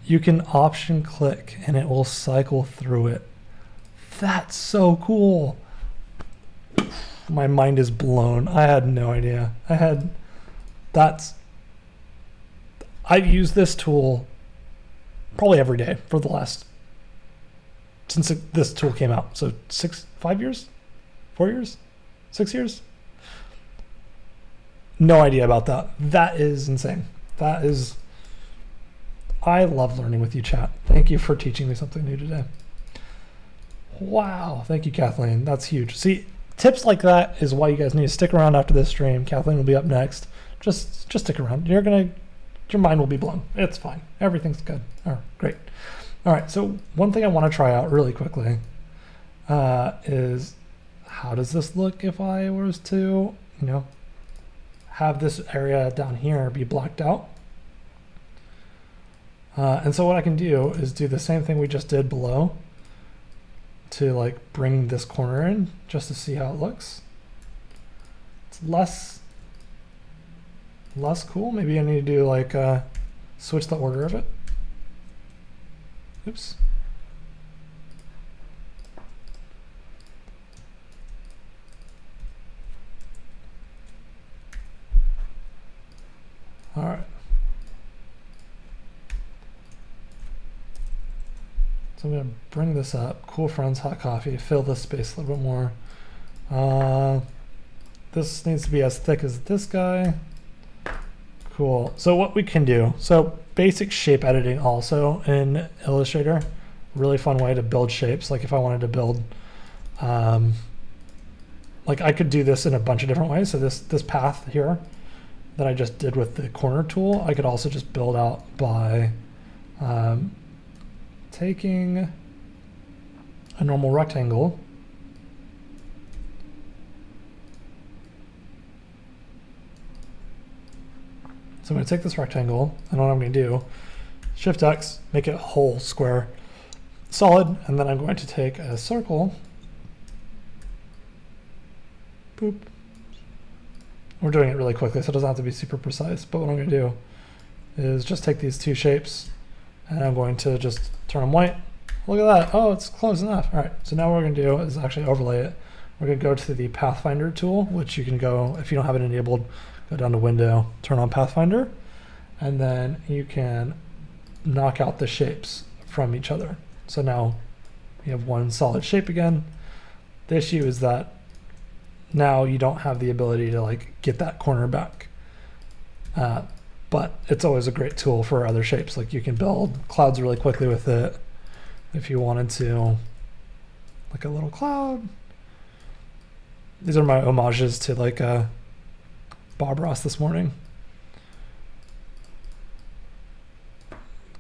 You can option click and it will cycle through it. That's so cool. My mind is blown. I had no idea. I've used this tool probably every day for the last, since this tool came out. So 5 years, 4 years, 6 years. No idea about that. That is insane. I love learning with you, chat. Thank you for teaching me something new today. Wow. Thank you, Kathleen. That's huge. See, tips like that is why you guys need to stick around after this stream. Kathleen will be up next. Just stick around. Your mind will be blown. It's fine. Everything's good. All right, great. All right. So one thing I want to try out really quickly is how does this look if I was to, have this area down here be blacked out. And so what I can do is do the same thing we just did below to like bring this corner in just to see how it looks. It's less cool. Maybe I need to do like switch the order of it. Oops. All right. So I'm going to bring this up. Cool friends, hot coffee. Fill this space a little bit more. This needs to be as thick as this guy. Cool. So what we can do, so basic shape editing also in Illustrator. Really fun way to build shapes. Like if I wanted to build, like I could do this in a bunch of different ways. So this path here that I just did with the corner tool, I could also just build out by taking a normal rectangle so I'm going to take this rectangle and what I'm going to do, Shift X, make it a whole square solid, and then I'm going to take a circle, boop. We're doing it really quickly, so it doesn't have to be super precise, but what I'm going to do is just take these two shapes and I'm going to just turn them white. Look at that. Oh, it's close enough. All right, so now what we're going to do is actually overlay it. We're going to go to the Pathfinder tool, which you can go, if you don't have it enabled, go down to Window, turn on Pathfinder, and then you can knock out the shapes from each other. So now you have one solid shape again. The issue is that now you don't have the ability to like get that corner back. But it's always a great tool for other shapes. Like you can build clouds really quickly with it. If you wanted to, like a little cloud. These are my homages to like Bob Ross this morning.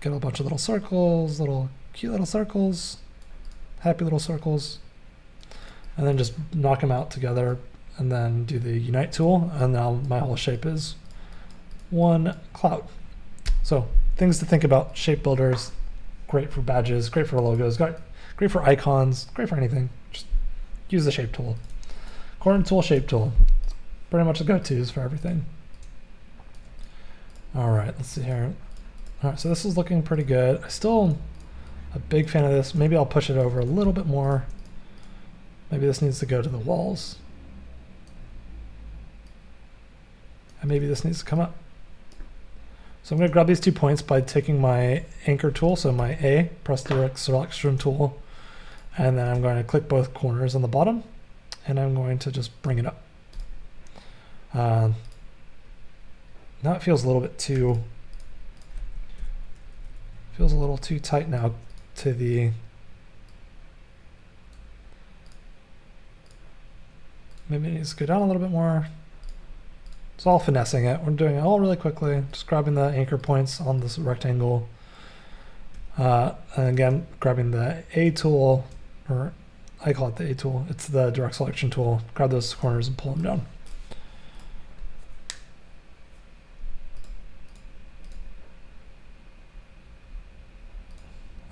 Get a bunch of little circles, little cute little circles, happy little circles, and then just knock them out together and then do the unite tool. And now my whole shape is one cloud. So things to think about, shape builders. great for badges, great for logos, great for icons, great for anything. Just use the shape tool. Corner tool, shape tool. It's pretty much the go-tos for everything. All right, let's see here. All right, so this is looking pretty good. I still a big fan of this. Maybe I'll push it over a little bit more. Maybe this needs to go to the walls. And maybe this needs to come up. So I'm going to grab these 2 points by taking my anchor tool, so my A, press direct selection tool, and then I'm going to click both corners on the bottom, and I'm going to just bring it up. Now it feels a little bit too, tight now to the, maybe it needs to go down a little bit more. It's all finessing it. We're doing it all really quickly, just grabbing the anchor points on this rectangle. And again, grabbing the A tool, or I call it the A tool. It's the direct selection tool. Grab those corners and pull them down.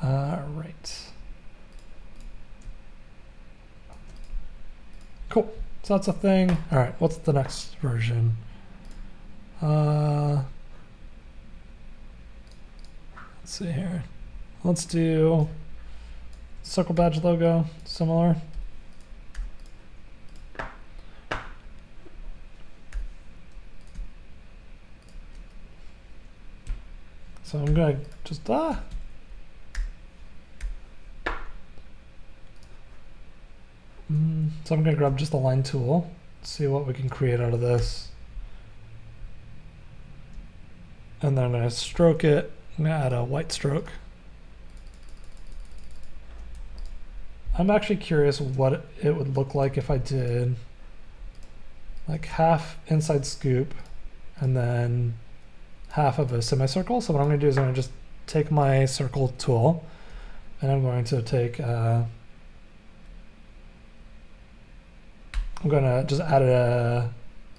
Right. Cool. So that's a thing. All right, what's the next version? Let's see here. Let's do circle badge logo, similar. So I'm going to just, so I'm going to grab just the line tool, see what we can create out of this. And then I'm going to stroke it. I'm going to add a white stroke. I'm actually curious what it would look like if I did like half inside scoop and then half of a semicircle. So what I'm going to do is I'm going to just take my circle tool and I'm going to take I'm going to just add a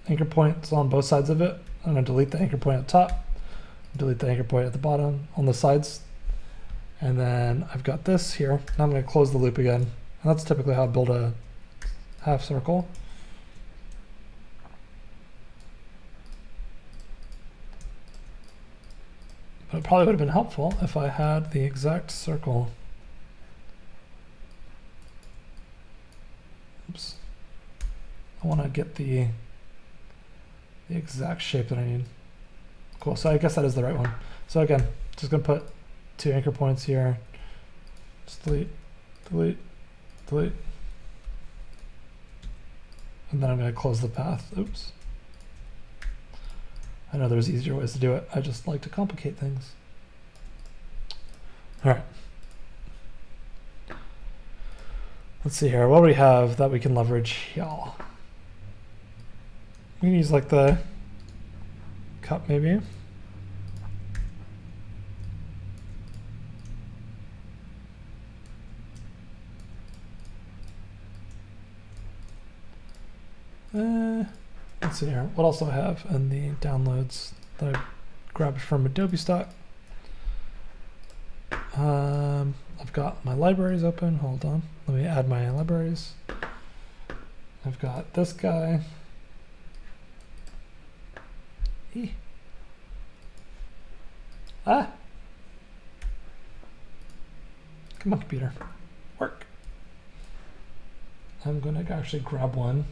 anchor points on both sides of it. I'm going to delete the anchor point at the top, delete the anchor point at the bottom on the sides. And then I've got this here. Now I'm going to close the loop again. And that's typically how I build a half circle. But it probably would have been helpful if I had the exact circle. Oops. I want to get the exact shape that I need. Cool, so I guess that is the right one. So again, just gonna put 2 anchor points here. Just delete, delete, delete. And then I'm gonna close the path. Oops. I know there's easier ways to do it. I just like to complicate things. All right. Let's see here. What do we have that we can leverage? Y'all. We can use like the cup maybe. Let's see here. What else do I have in the downloads that I grabbed from Adobe stock? I've got my libraries open. Hold on. Let me add my libraries. I've got this guy. Ah! Come on, computer. Work. I'm going to actually grab one.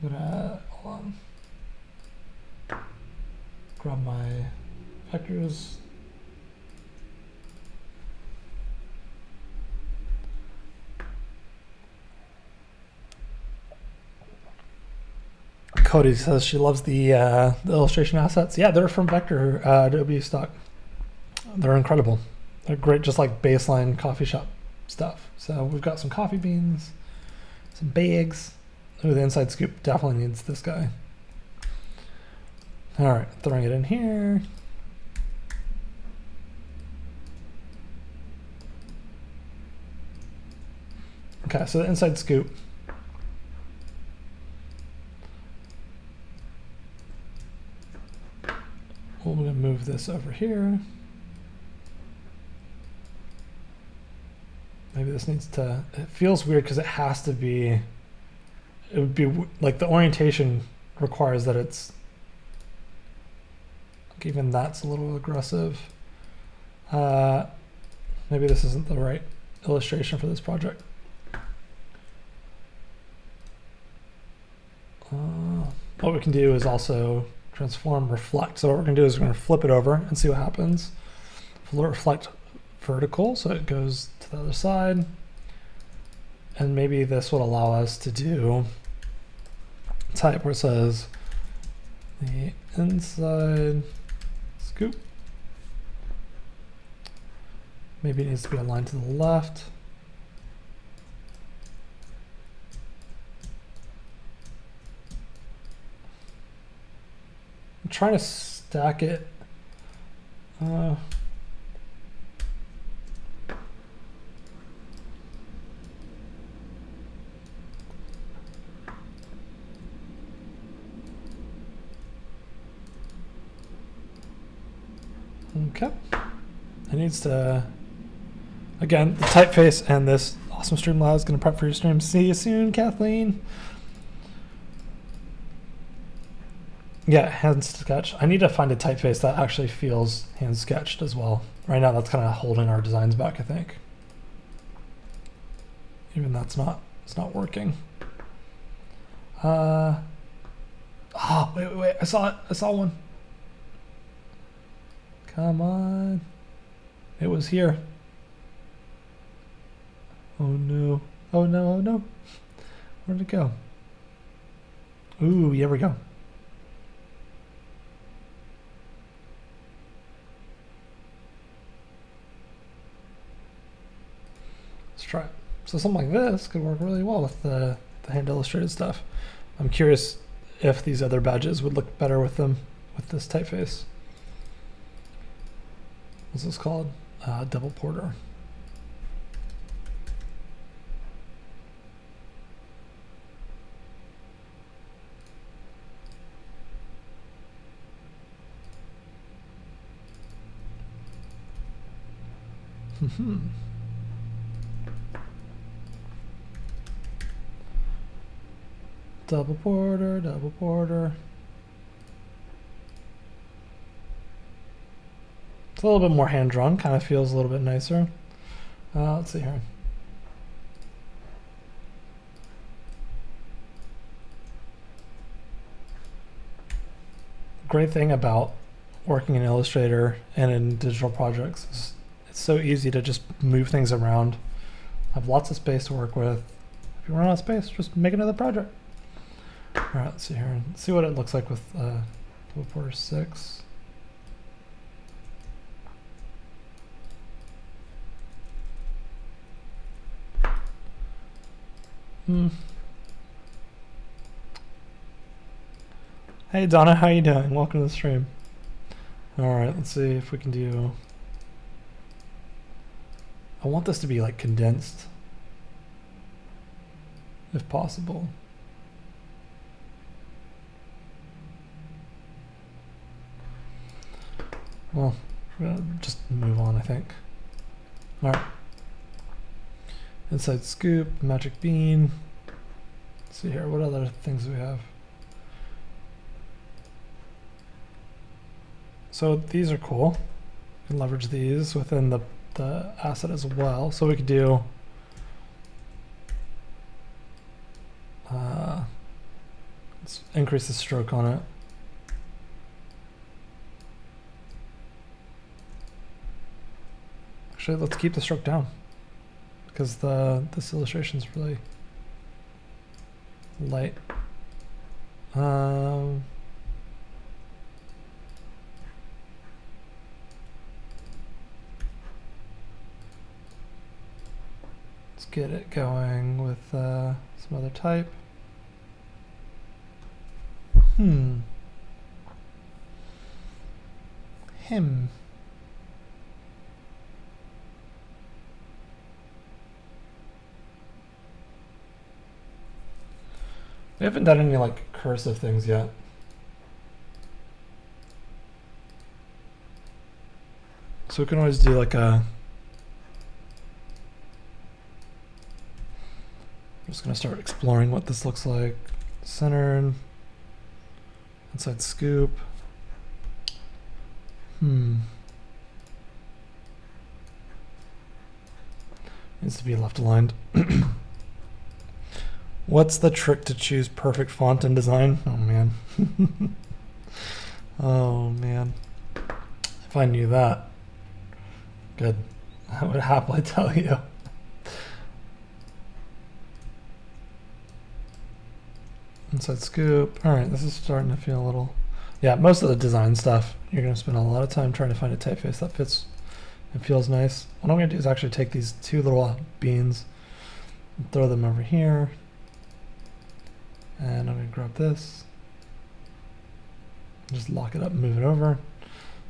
I'm gonna, hold on. Grab my vectors. Cody says she loves the illustration assets. Yeah, they're from Vector Adobe stock. They're incredible. They're great, just like baseline coffee shop stuff. So we've got some coffee beans, some bags. Ooh, the inside scoop definitely needs this guy. All right, throwing it in here. Okay, so the inside scoop. We're going to move this over here. maybe this needs to, it feels weird because it has to be, it would be like the orientation requires that it's, like even that's a little aggressive. Maybe this isn't the right illustration for this project. What we can do is also transform reflect. So what we're going to do is we're going to flip it over and see what happens. Reflect vertical, so it goes to the other side. And maybe this would allow us to do type where it says the inside scoop. Maybe it needs to be aligned to the left. I'm trying to stack it. Okay. It needs to, again, the typeface and this awesome Streamlabs is going to prep for your stream. See you soon, Kathleen. Yeah, hand sketch. I need to find a typeface that actually feels hand sketched as well. Right now, that's kind of holding our designs back, I think. Even that's not, it's not working. Oh, wait, I saw it. I saw one. Come on. It was here. Oh no. Oh no, oh no. Where'd it go? Ooh, here we go. Let's try it. So something like this could work really well with the hand illustrated stuff. I'm curious if these other badges would look better with them, with this typeface. What's this called? Double Porter. Double Porter, Double Porter. It's a little bit more hand-drawn, kind of feels a little bit nicer. Let's see here. Great thing about working in Illustrator and in digital projects is it's so easy to just move things around. Have lots of space to work with. If you run out of space, just make another project. All right, let's see here. Let's see what it looks like with Double Porter 6. Hey Donna, how you doing? Welcome to the stream. All right, let's see if we can do. I want this to be like condensed, if possible. Well, we're gonna just move on, I think. All right. Inside scoop, magic bean. Let's see here, what other things do we have? So these are cool. We can leverage these within the asset as well. So we could do let's increase the stroke on it. Actually, let's keep the stroke down because this illustration is really light. Let's get it going with some other type. Him. We haven't done any like cursive things yet. So we can always do like a I'm just gonna start exploring what this looks like. Center, inside scoop. Needs to be left aligned. What's the trick to choose perfect font and design? Oh man. Oh man. If I knew that, good. I would happily tell you. Inside scoop. All right, this is starting to feel a little. Yeah, most of the design stuff, you're going to spend a lot of time trying to find a typeface that fits and feels nice. What I'm going to do is actually take these two little beans and throw them over here. And I'm going to grab this. Just lock it up and move it over.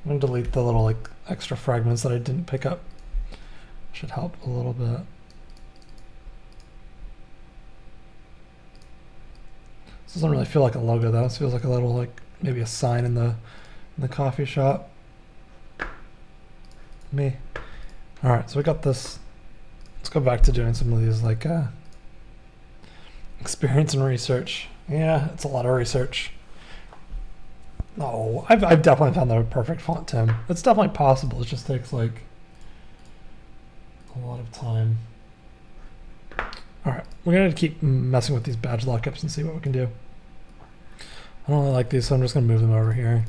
I'm going to delete the little like extra fragments that I didn't pick up. Should help a little bit. This doesn't really feel like a logo though. This feels like a little like maybe a sign in the coffee shop. Me. All right, so we got this. Let's go back to doing some of these like experience and research. Yeah, it's a lot of research. No, I've definitely found the perfect font, Tim. It's definitely possible. It just takes like a lot of time. All right, we're gonna keep messing with these badge lockups and see what we can do. I don't really like these, so I'm just gonna move them over here.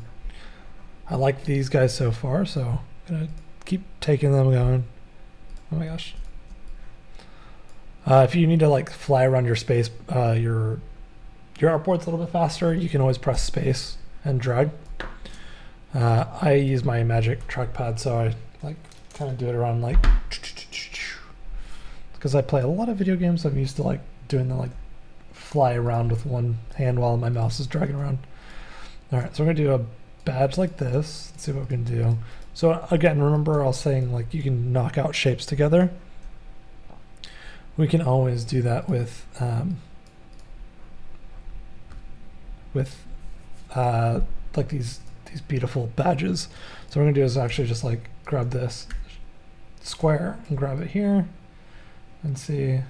I like these guys so far, so I'm gonna keep taking them going. Oh my gosh. If you need to like fly around your space, your artboard's a little bit faster, you can always press space and drag. I use my magic trackpad, so I like kind of do it around like, because I play a lot of video games. I'm used to like doing the like fly around with one hand while my mouse is dragging around. All right, so we're gonna do a badge like this. Let's see what we can do. So again, remember I was saying like you can knock out shapes together. We can always do that with like these beautiful badges. So what we're gonna do is actually just like grab this square and grab it here and see,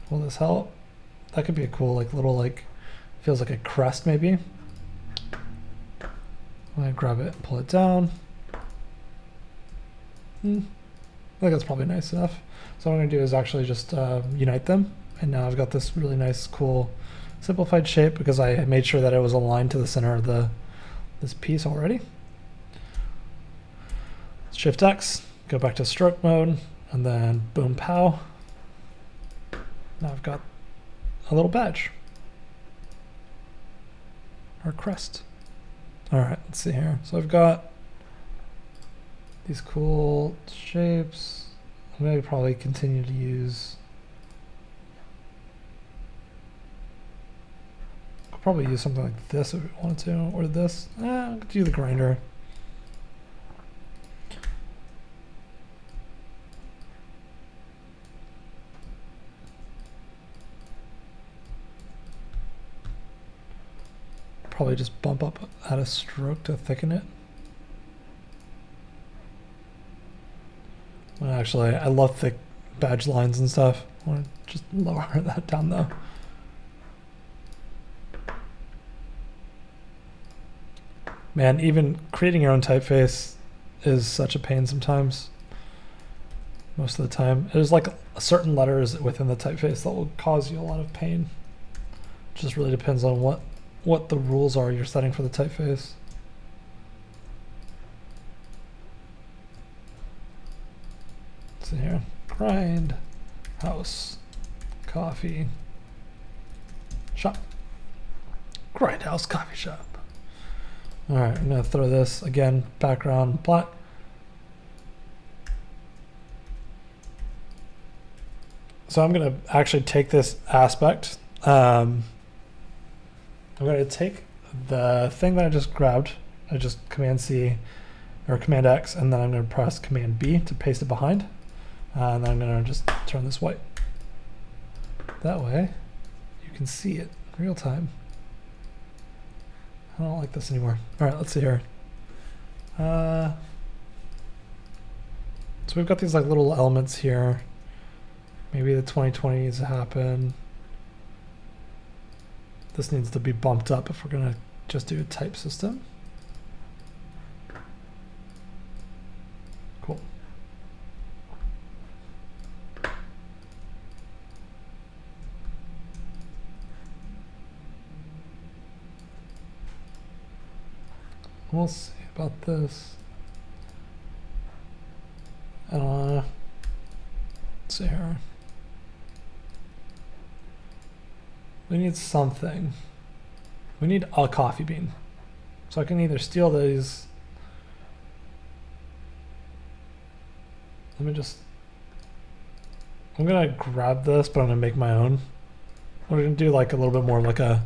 will this help? That could be a cool like little like, feels like a crest maybe. I'm gonna grab it and pull it down. I think that's probably nice enough. So what I'm gonna do is actually just unite them. And now I've got this really nice, cool, simplified shape because I made sure that it was aligned to the center of this piece already. Shift X, go back to stroke mode, and then boom, pow. Now I've got a little badge or crest. All right, let's see here. So I've got these cool shapes. I'm gonna probably continue to use. I'll probably use something like this if we wanted to, or this. I'll do the grinder. Probably just bump up at a stroke to thicken it. Well, actually, I love thick badge lines and stuff. I want to just lower that down though. Man, even creating your own typeface is such a pain sometimes. Most of the time. There's like certain letters within the typeface that will cause you a lot of pain. It just really depends on what the rules are you're setting for the typeface. Let's see here. Grind, house, coffee, shop. Grindhouse coffee shop. All right, I'm gonna throw this again, background black. So I'm gonna actually take this aspect. I'm going to take the thing that I just grabbed. I just Command C or Command X, and then I'm going to press Command B to paste it behind. And then I'm going to just turn this white. That way you can see it in real time. I don't like this anymore. All right, let's see here. So we've got these like little elements here. Maybe the 2020 needs to happen. This needs to be bumped up if we're gonna just do a type system. Cool. We'll see about this. I don't know. Let's see here. We need something. We need a coffee bean. So I can either steal these. Let me just, I'm gonna grab this, but I'm gonna make my own. We're gonna do like a little bit more like an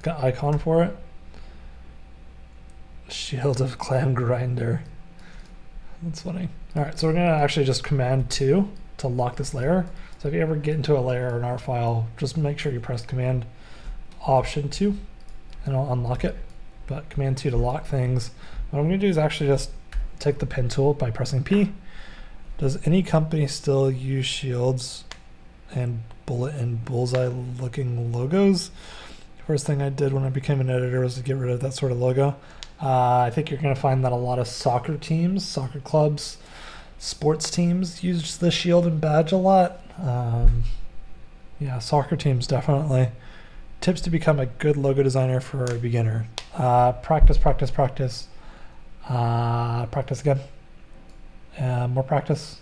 icon for it. Shield of clam grinder. That's funny. All right, so we're gonna actually just Command 2 to lock this layer. So if you ever get into a layer or an art file, just make sure you press Command Option 2 and it'll unlock it. But Command 2 to lock things. What I'm gonna do is actually just take the pen tool by pressing P. Does any company still use shields and bullet and bullseye looking logos? First thing I did when I became an editor was to get rid of that sort of logo. I think you're going to find that a lot of soccer teams, soccer clubs, sports teams use the shield and badge a lot. Yeah, soccer teams definitely. Tips to become a good logo designer for a beginner. Practice, practice, practice. Practice again. More practice.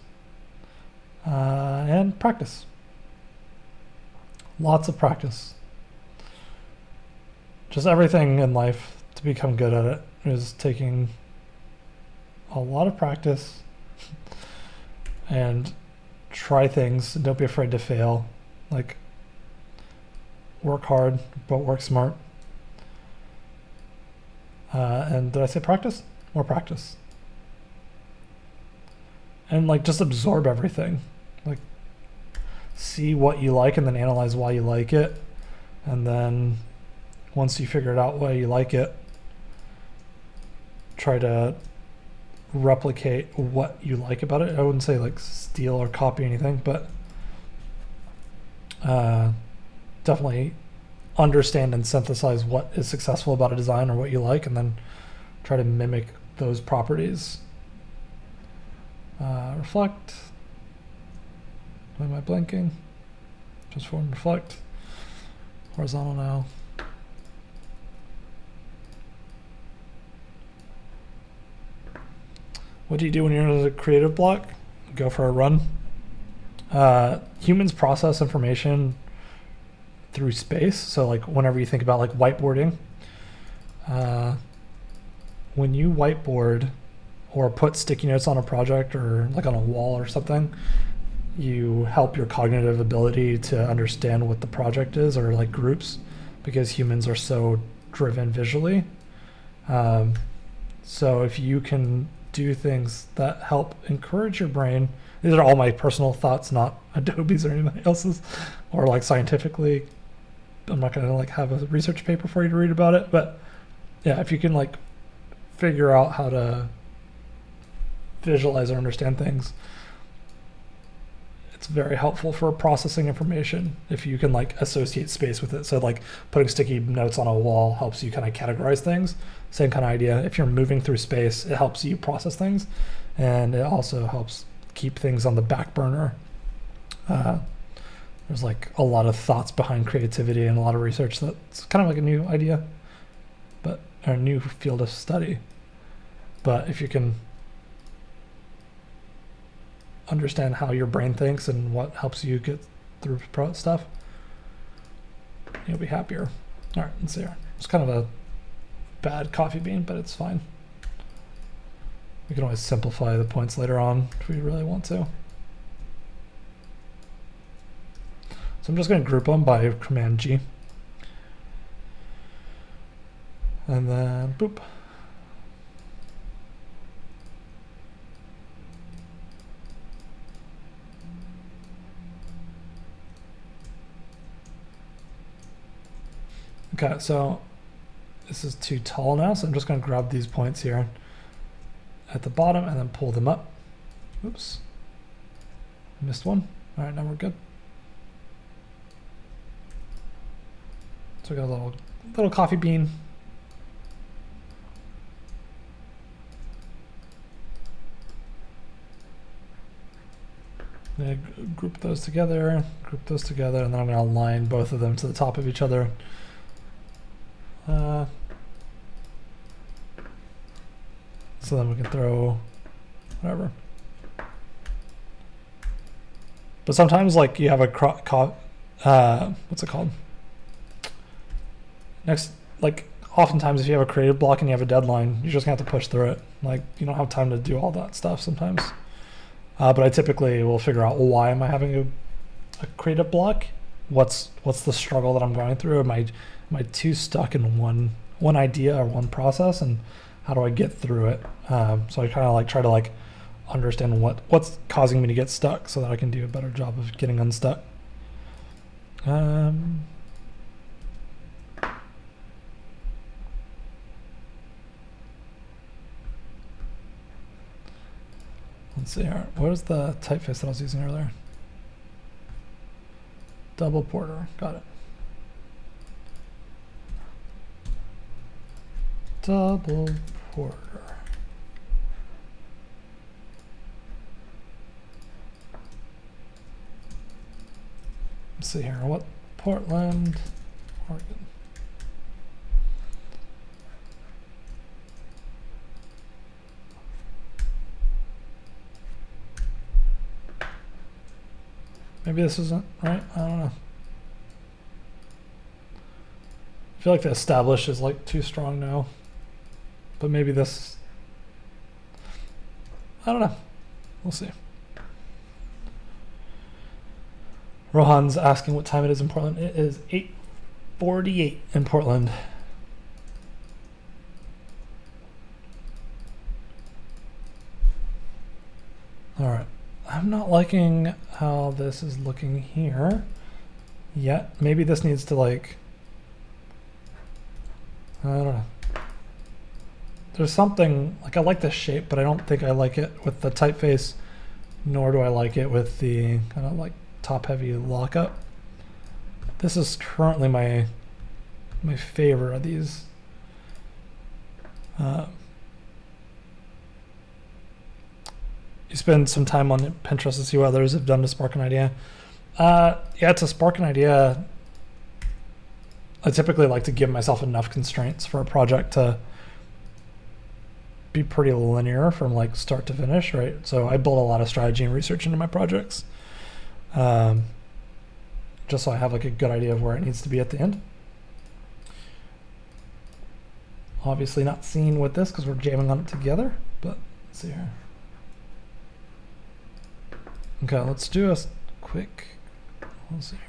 And practice. Lots of practice. Just everything in life to become good at it is taking a lot of practice and try things. Don't be afraid to fail. Like, work hard, but work smart. And did I say practice? More practice. And like, just absorb everything. Like, see what you like and then analyze why you like it. And then once you figure it out why you like it, try to replicate what you like about it. I wouldn't say like steal or copy anything, but definitely understand and synthesize what is successful about a design or what you like, and then try to mimic those properties. Reflect. Why am I blinking? Transform, reflect. Horizontal now. What do you do when you're in a creative block? Go for a run. Humans process information through space. So like whenever you think about like whiteboarding, when you whiteboard or put sticky notes on a project or like on a wall or something, you help your cognitive ability to understand what the project is, or like groups, because humans are so driven visually. So if you can do things that help encourage your brain, these are all my personal thoughts, not Adobe's or anybody else's, or like scientifically, I'm not going to like have a research paper for you to read about it, but yeah, if you can like figure out how to visualize or understand things, it's very helpful for processing information if you can like associate space with it. So like putting sticky notes on a wall helps you kind of categorize things. Same kind of idea. If you're moving through space, it helps you process things, and it also helps keep things on the back burner. There's like a lot of thoughts behind creativity and a lot of research that's kind of like a new idea, but a new field of study. But if you can understand how your brain thinks and what helps you get through stuff, you'll be happier. All right, let's see here. It's kind of a bad coffee bean, but it's fine. We can always simplify the points later on if we really want to. So I'm just going to group them by Command G. And then boop. Okay, so this is too tall now, so I'm just going to grab these points here at the bottom and then pull them up. Oops. Missed one. All right, now we're good. So we got a little coffee bean. Group those together, and then I'm going to align both of them to the top of each other. So then we can throw whatever. But sometimes, like, you have a what's it called? Oftentimes if you have a creative block and you have a deadline, you're just gonna have to push through it. Like, you don't have time to do all that stuff sometimes. But I typically will figure out, well, why am I having a creative block? What's the struggle that I'm going through? Am I too stuck in one idea or one process, and how do I get through it? So I kind of try to understand what's causing me to get stuck, so that I can do a better job of getting unstuck. Let's see here. What is the typeface that I was using earlier? Double Porter. Got it. Double Porter. Let's see here. What? Portland, Oregon. Maybe this isn't right. I don't know. I feel like the established is too strong now. But maybe this, I don't know. We'll see. Rohan's asking what time it is in Portland. It is 8:48 in Portland. All right. I'm not liking how this is looking here yet. Maybe this needs to I don't know. There's something, I like this shape, but I don't think I like it with the typeface, nor do I like it with the kind of top heavy lockup. This is currently my favorite of these. You spend some time on Pinterest to see what others have done to spark an idea. Yeah, to spark an idea, I typically like to give myself enough constraints for a project to be pretty linear from start to finish, right? So I build a lot of strategy and research into my projects, just so I have a good idea of where it needs to be at the end. Obviously not seen with this because we're jamming on it together, but let's see here. Okay, let's do a quick, let's see here.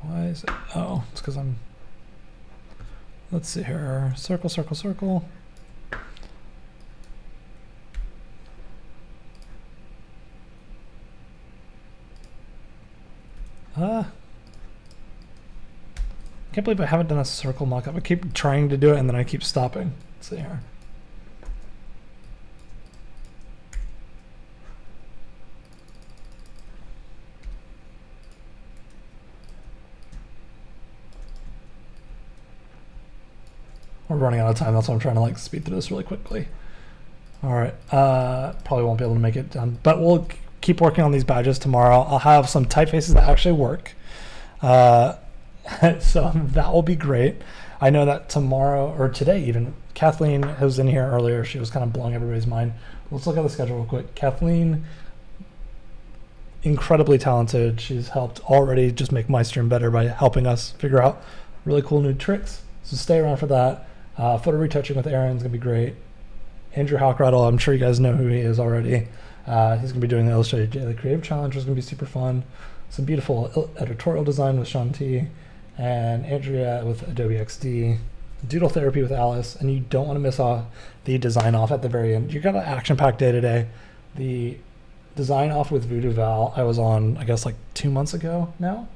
Why is it? Oh, it's because I'm. Let's see here. Circle, circle, circle. I can't believe I haven't done a circle mockup. I keep trying to do it and then I keep stopping. Let's see here. We're running out of time, that's why I'm trying to speed through this really quickly. All right, probably won't be able to make it done, but we'll keep working on these badges tomorrow. I'll have some typefaces that actually work. So that will be great. I know that tomorrow, or today even, Kathleen was in here earlier. She was kind of blowing everybody's mind. Let's look at the schedule real quick. Kathleen, incredibly talented. She's helped already just make my stream better by helping us figure out really cool new tricks. So stay around for that. Photo retouching with Aaron's gonna be great. Andrew Hawkrattle, I'm sure you guys know who he is already. He's gonna be doing the Illustrator Daily Creative Challenge, which is gonna be super fun. Some beautiful editorial design with Sean T. And Andrea with Adobe XD. Doodle therapy with Alice. And you don't want to miss off the design off at the very end. You got an action-packed day today. The design off with Voodoo Val I was on, I guess 2 months ago now.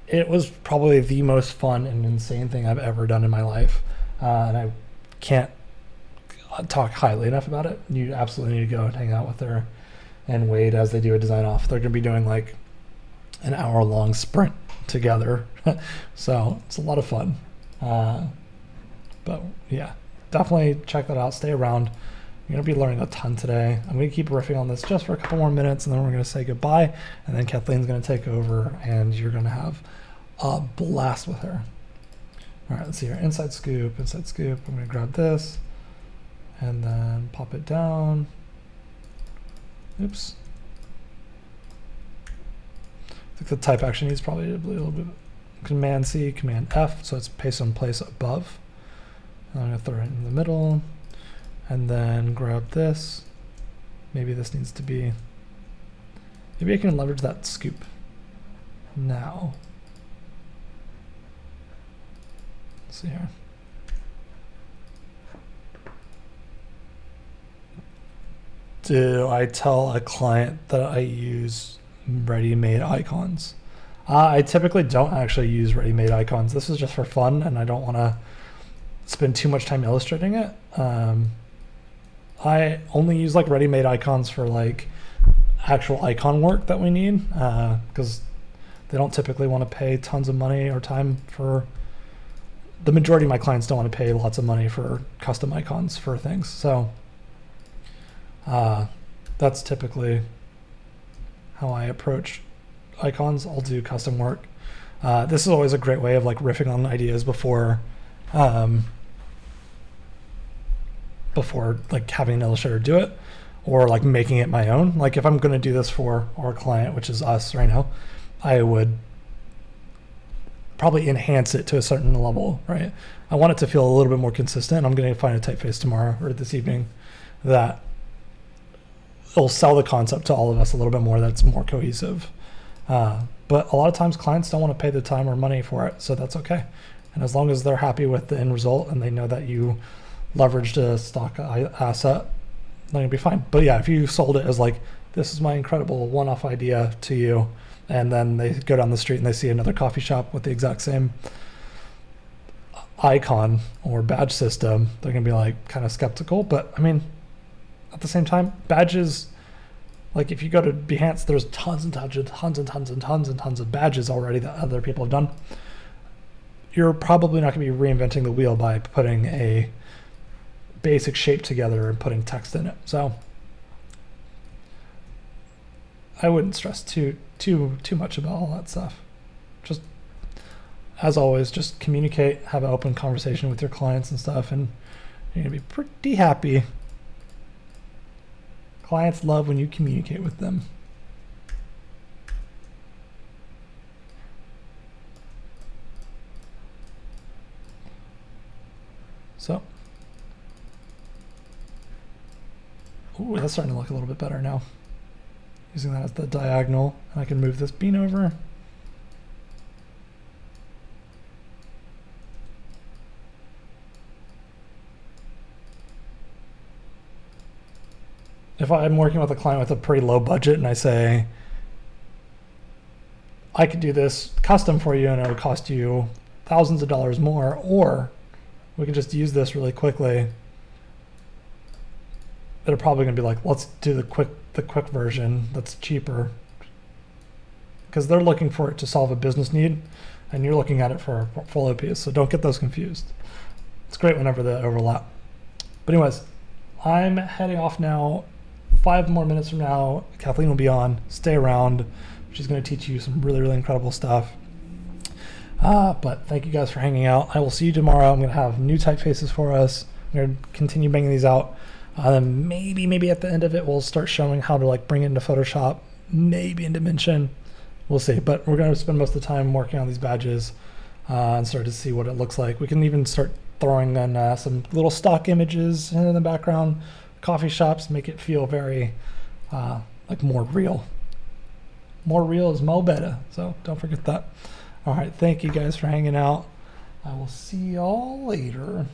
It was probably the most fun and insane thing I've ever done in my life. And I can't talk highly enough about it. You absolutely need to go and hang out with her. and Wade as they do a design off. They're going to be doing like an hour-long sprint together. So it's a lot of fun. But yeah, definitely check that out. Stay around. You're going to be learning a ton today. I'm going to keep riffing on this just for a couple more minutes, and then we're going to say goodbye. And then Kathleen's going to take over, and you're going to have a blast with her. All right, let's see here. Inside scoop, inside scoop. I'm going to grab this and then pop it down. Oops. I think the type actually needs probably a little bit. Command C, Command F, so it's paste in place above. And I'm going to throw it in the middle. And then grab this. Maybe this needs to be, maybe I can leverage that scoop now. Let's see here. Do I tell a client that I use ready-made icons? I typically don't actually use ready-made icons. This is just for fun, and I don't want to spend too much time illustrating it. I only use like ready-made icons for like actual icon work that we need, because they don't typically want to pay tons of money or time for, the majority of my clients don't want to pay lots of money for custom icons for things. So that's typically how I approach icons. I'll do custom work. This is always a great way of like riffing on ideas before like having an illustrator do it, or like making it my own. Like if I'm going to do this for our client, which is us right now, I would probably enhance it to a certain level, right? I want it to feel a little bit more consistent. I'm going to find a typeface tomorrow or this evening that will sell the concept to all of us a little bit more, that's more cohesive. But a lot of times clients don't want to pay the time or money for it, so that's okay. And as long as they're happy with the end result and they know that you leveraged a stock asset, they're gonna be fine. But yeah, if you sold it as like, this is my incredible one-off idea to you, and then they go down the street and they see another coffee shop with the exact same icon or badge system, they're gonna be like kind of skeptical. But I mean, at the same time, badges, like if you go to Behance, there's tons of badges already that other people have done. You're probably not gonna be reinventing the wheel by putting a basic shape together and putting text in it. So I wouldn't stress too much about all that stuff. Just as always, just communicate, have an open conversation with your clients and stuff, and you're gonna be pretty happy. Clients love when you communicate with them. So, ooh, that's starting to look a little bit better now. Using that as the diagonal, and I can move this bean over. If I'm working with a client with a pretty low budget and I say, I could do this custom for you and it would cost you thousands of dollars more, or we can just use this really quickly, they're probably gonna be like, let's do the quick version that's cheaper, because they're looking for it to solve a business need and you're looking at it for a portfolio piece. So don't get those confused. It's great whenever they overlap. But anyways, I'm heading off now. 5 more minutes from now, Kathleen will be on. Stay around. She's going to teach you some really, really incredible stuff. But thank you guys for hanging out. I will see you tomorrow. I'm going to have new typefaces for us. I'm going to continue banging these out. Then maybe at the end of it, we'll start showing how to like bring it into Photoshop, maybe in Dimension. We'll see. But we're going to spend most of the time working on these badges and start to see what it looks like. We can even start throwing in some little stock images in the background. Coffee shops, make it feel very like more real. More real is mo better, so don't forget that. All right, thank you guys for hanging out. I will see y'all later.